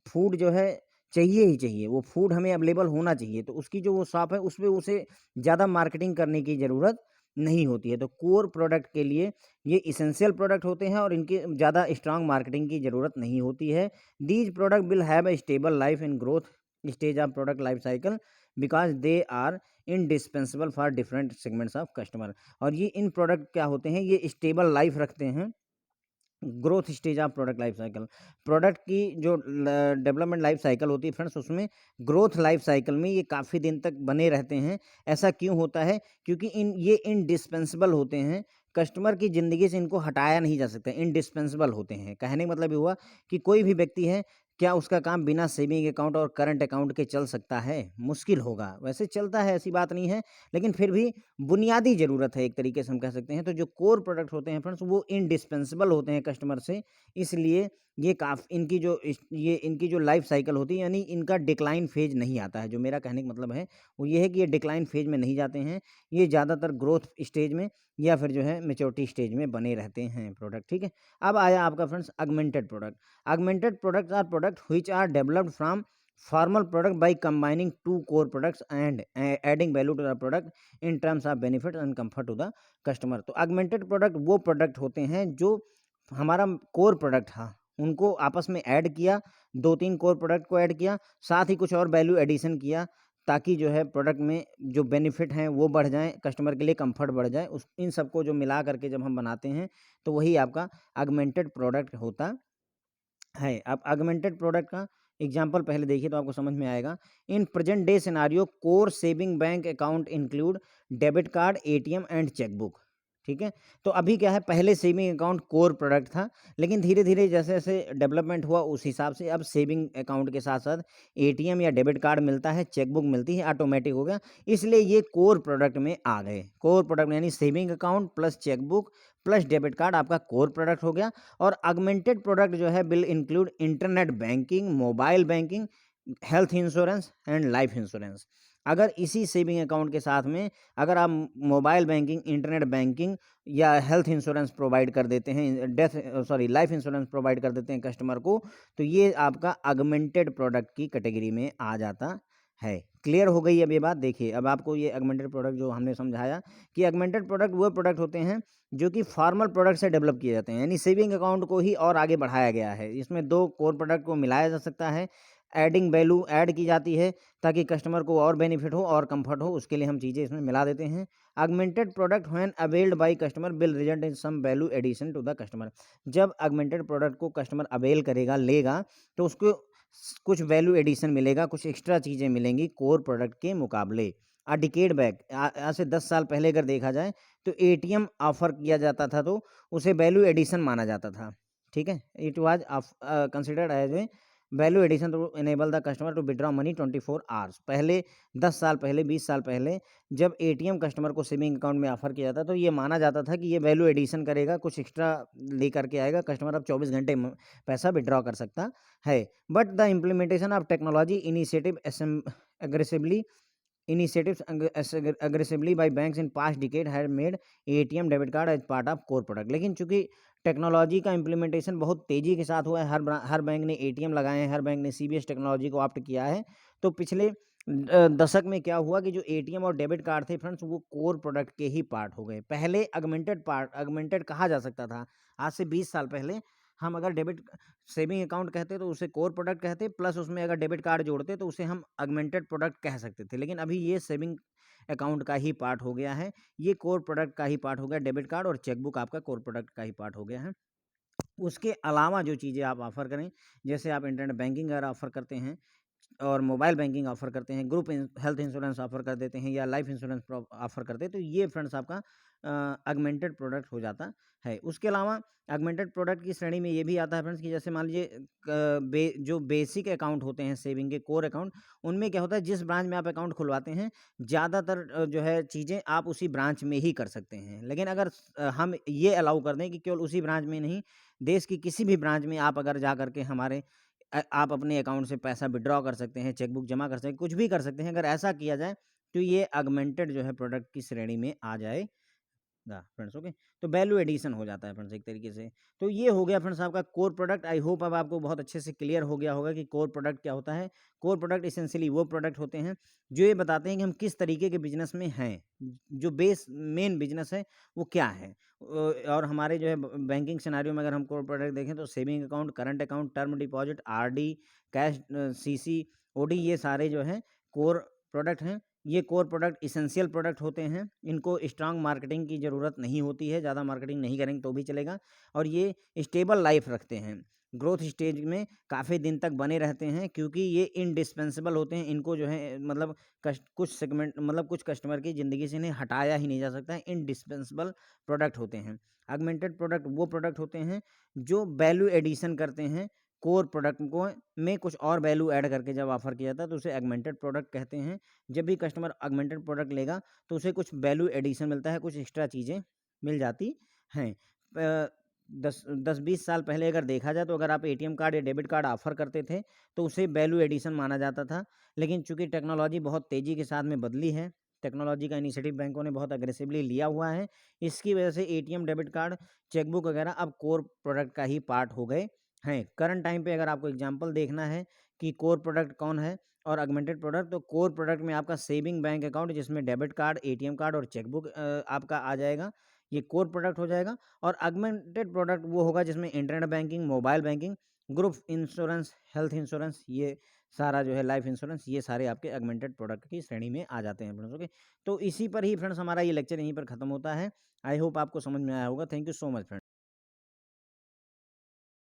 फूड जो है चाहिए ही चाहिए, वो फूड हमें अवेलेबल होना चाहिए। तो उसकी जो वो शॉप है उसमें उसे ज़्यादा मार्केटिंग करने की ज़रूरत नहीं होती है। तो कोर प्रोडक्ट के लिए ये इसेंशियल प्रोडक्ट होते हैं और इनकी ज़्यादा स्ट्रांग मार्केटिंग की ज़रूरत नहीं होती है। These product will have a stable life in growth stage of product life cycle because they are indispensable for different segments of customer. और ये इन प्रोडक्ट क्या होते हैं, ये स्टेबल लाइफ रखते हैं growth stage of product life cycle. Product की जो डेवलपमेंट लाइफ साइकिल होती है फ्रेंड्स, उसमें ग्रोथ लाइफ साइकिल में ये काफ़ी दिन तक बने रहते हैं। ऐसा क्यों होता है? क्योंकि ये इनडिस्पेंसेबल होते हैं, कस्टमर की ज़िंदगी से इनको हटाया नहीं जा सकता, इनडिस्पेंसेबल होते हैं। कहने का मतलब ये हुआ कि कोई भी व्यक्ति है, क्या उसका काम बिना सेविंग अकाउंट और करंट अकाउंट के चल सकता है? मुश्किल होगा। वैसे चलता है, ऐसी बात नहीं है, लेकिन फिर भी बुनियादी ज़रूरत है, एक तरीके से हम कह सकते हैं। तो जो कोर प्रोडक्ट होते हैं फ्रेंड्स, वो इंडिस्पेंसेबल होते हैं कस्टमर से, इसलिए ये ये इनकी जो लाइफ साइकिल होती है, यानी इनका डिक्लाइन फेज नहीं आता है। जो मेरा कहने का मतलब है वो ये है कि ये डिक्लाइन फेज में नहीं जाते हैं, ये ज़्यादातर ग्रोथ स्टेज में या फिर जो है मैच्योरिटी स्टेज में बने रहते हैं प्रोडक्ट, ठीक है? अब आया आपका friends augmented product. Augmented products are product which are developed from formal product by combining two core products and adding value to the product in terms of benefit and comfort to the customer। तो augmented product वो product होते हैं जो हमारा core product था उनको आपस में ऐड किया, 2-3 कोर प्रोडक्ट को ऐड किया, साथ ही कुछ और वैल्यू एडिशन किया, ताकि जो है प्रोडक्ट में जो बेनिफिट हैं वो बढ़ जाएँ, कस्टमर के लिए कंफर्ट बढ़ जाए। उस इन सबको जो मिला करके जब हम बनाते हैं तो वही आपका ऑगमेंटेड प्रोडक्ट होता है। अब ऑगमेंटेड प्रोडक्ट का एग्जांपल पहले देखिए तो आपको समझ में आएगा। In present day scenario core saving bank account include debit card, ATM and chequebook, ठीक है? तो अभी क्या है, पहले सेविंग अकाउंट कोर प्रोडक्ट था, लेकिन धीरे-धीरे जैसे-जैसे डेवलपमेंट हुआ उस हिसाब से अब सेविंग अकाउंट के साथ-साथ एटीएम या डेबिट कार्ड मिलता है, चेकबुक मिलती है, ऑटोमेटिक हो गया। इसलिए ये कोर प्रोडक्ट में आ गए। कोर प्रोडक्ट में यानी saving account plus chequebook plus debit card आपका कोर प्रोडक्ट हो गया। और ऑगमेंटेड प्रोडक्ट जो है will include internet banking, mobile banking, health insurance and life insurance. अगर इसी सेविंग अकाउंट के साथ में अगर आप मोबाइल बैंकिंग, इंटरनेट बैंकिंग या हेल्थ इंश्योरेंस प्रोवाइड कर देते हैं, लाइफ इंश्योरेंस प्रोवाइड कर देते हैं कस्टमर को, तो ये आपका ऑगमेंटेड प्रोडक्ट की कैटेगरी में आ जाता है। क्लियर हो गई अब ये बात? देखिए अब आपको ये ऑगमेंटेड प्रोडक्ट जो हमने समझाया कि ऑगमेंटेड प्रोडक्ट वो प्रोडक्ट होते हैं जो कि फॉर्मल प्रोडक्ट से डेवलप किए जाते हैं, यानी सेविंग अकाउंट को ही और आगे बढ़ाया गया है। इसमें 2 कोर प्रोडक्ट को मिलाया जा सकता है, एडिंग वैल्यू ऐड की जाती है ताकि कस्टमर को और बेनिफिट हो और कंफर्ट हो, उसके लिए हम चीज़ें इसमें मिला देते हैं। Augmented product when availed by customer will result in some value addition to the customer. जब ऑगमेंटेड प्रोडक्ट को कस्टमर अवेल करेगा, लेगा, तो उसको कुछ वैल्यू एडिशन मिलेगा, कुछ एक्स्ट्रा चीज़ें मिलेंगी कोर प्रोडक्ट के मुकाबले। डिकेड बैक, आज से 10 साल पहले अगर देखा जाए तो एटीएम ऑफर किया जाता था तो उसे वैल्यू एडिशन माना जाता था। ठीक है, it was considered as a value addition to enable the customer to withdraw money 24 hours. पहले 10 साल पहले, 20 साल पहले जब एटीएम कस्टमर को सेविंग अकाउंट में ऑफर किया जाता तो ये माना जाता था कि ये वैल्यू एडिशन करेगा, कुछ एक्स्ट्रा लेकर के आएगा, कस्टमर अब 24 घंटे में पैसा विड्रॉ कर सकता है। But the implementation of technology initiative aggressively initiatives aggressively by banks in past decade had made ATM debit card as part of core product. लेकिन चूंकि टेक्नोलॉजी का इम्प्लीमेंटेशन बहुत तेजी के साथ हुआ है, हर बैंक ने एटीएम लगाए हैं, हर बैंक ने सीबीएस टेक्नोलॉजी को ऑप्ट किया है, तो पिछले दशक में क्या हुआ कि जो एटीएम और डेबिट कार्ड थे फ्रेंड्स, वो कोर प्रोडक्ट के ही पार्ट हो गए। पहले अगमेंटेड कहा जा सकता था। आज से 20 साल पहले हम अगर डेबिट सेविंग अकाउंट कहते तो उसे कोर प्रोडक्ट कहते, प्लस उसमें अगर डेबिट कार्ड जोड़ते तो उसे हम ऑगमेंटेड प्रोडक्ट कह सकते थे। लेकिन अभी ये सेविंग अकाउंट का ही पार्ट हो गया है, ये कोर प्रोडक्ट का ही पार्ट हो गया। डेबिट कार्ड और चेकबुक आपका कोर प्रोडक्ट का ही पार्ट हो गया है। उसके अलावा जो चीज़ें आप ऑफ़र करें, जैसे आप इंटरनेट बैंकिंग अगर ऑफ़र करते हैं और मोबाइल बैंकिंग ऑफ़र करते हैं, ग्रुप हेल्थ इंश्योरेंस ऑफ़र कर देते हैं या लाइफ इंश्योरेंस ऑफ़र करते हैं, तो ये फ्रेंड्स आपका ऑगमेंटेड प्रोडक्ट हो जाता है। उसके अलावा ऑगमेंटेड प्रोडक्ट की श्रेणी में ये भी आता है फ्रेंड्स कि जैसे मान लीजिए जो बेसिक अकाउंट होते हैं सेविंग के, कोर अकाउंट, उनमें क्या होता है, जिस ब्रांच में आप अकाउंट खुलवाते हैं ज़्यादातर जो है चीज़ें आप उसी ब्रांच में ही कर सकते हैं। लेकिन अगर हम ये अलाउ कर दें कि केवल उसी ब्रांच में नहीं, देश की किसी भी ब्रांच में आप अगर जा करके आप अपने अकाउंट से पैसा विड्रॉ कर सकते हैं, चेकबुक जमा कर सकते हैं, कुछ भी कर सकते हैं। अगर ऐसा किया जाए तो ये ऑगमेंटेड जो है प्रोडक्ट की श्रेणी में आ जाएगा फ्रेंड्स। ओके, तो वैल्यू एडिशन हो जाता है फ्रेंड्स एक तरीके से। तो ये हो गया फ्रेंड्स आपका कोर प्रोडक्ट। आई होप अब आपको बहुत अच्छे से क्लियर हो गया होगा कि कोर प्रोडक्ट क्या होता है। कोर प्रोडक्ट इसेंशियली वो प्रोडक्ट होते हैं जो ये बताते हैं कि हम किस तरीके के बिजनेस में हैं, जो मेन बिजनेस है वो क्या है। और हमारे जो है बैंकिंग सिनारियो में अगर हम कोर प्रोडक्ट देखें तो saving account, current account, term deposit, RD, cash, CC, OD, ये सारे जो हैं कोर प्रोडक्ट हैं। ये कोर प्रोडक्ट इसेंशियल प्रोडक्ट होते हैं। इनको स्ट्रांग मार्केटिंग की ज़रूरत नहीं होती है, ज़्यादा मार्केटिंग नहीं करेंगे तो भी चलेगा। और ये स्टेबल लाइफ रखते हैं, ग्रोथ स्टेज में काफ़ी दिन तक बने रहते हैं, क्योंकि ये इंडिस्पेंसेबल होते हैं। इनको जो है मतलब कुछ सेगमेंट, मतलब कुछ कस्टमर की ज़िंदगी से इन्हें हटाया ही नहीं जा सकता है। इंडिस्पेंसेबल प्रोडक्ट होते हैं। ऑगमेंटेड प्रोडक्ट वो प्रोडक्ट होते हैं जो वैल्यू एडिशन करते हैं कोर प्रोडक्ट को, में कुछ और वैल्यू ऐड करके जब ऑफर किया जाता है तो उसे ऑगमेंटेड प्रोडक्ट कहते हैं। जब भी कस्टमर ऑगमेंटेड प्रोडक्ट लेगा तो उसे कुछ वैल्यू एडिशन मिलता है, कुछ एक्स्ट्रा चीज़ें मिल जाती हैं। 10-20 साल पहले अगर देखा जाए तो अगर आप एटीएम कार्ड या डेबिट कार्ड ऑफर करते थे तो उसे वैल्यू एडिशन माना जाता था। लेकिन चूंकि टेक्नोलॉजी बहुत तेज़ी के साथ में बदली है, टेक्नोलॉजी का इनिशिएटिव बैंकों ने बहुत अग्रेसिवली लिया हुआ है, इसकी वजह से एटीएम, डेबिट कार्ड, चेकबुक वगैरह अब कोर प्रोडक्ट का ही पार्ट हो गए हैं। करंट टाइम पे अगर आपको एग्जांपल देखना है कि कोर प्रोडक्ट कौन है और ऑगमेंटेड प्रोडक्ट, तो कोर प्रोडक्ट में आपका सेविंग बैंक अकाउंट जिसमें डेबिट कार्ड, एटीएम कार्ड और चेकबुक आपका आ जाएगा, ये कोर प्रोडक्ट हो जाएगा। और ऑगमेंटेड प्रोडक्ट वो होगा जिसमें internet banking, mobile banking, group insurance, health insurance, ये सारा जो है लाइफ इंश्योरेंस, ये सारे आपके ऑगमेंटेड प्रोडक्ट की श्रेणी में आ जाते हैं फ्रेंड्स। ओके, तो इसी पर ही फ्रेंड्स हमारा ये लेक्चर यहीं पर खत्म होता है। आई होप आपको समझ में आया होगा। Thank you so much friends.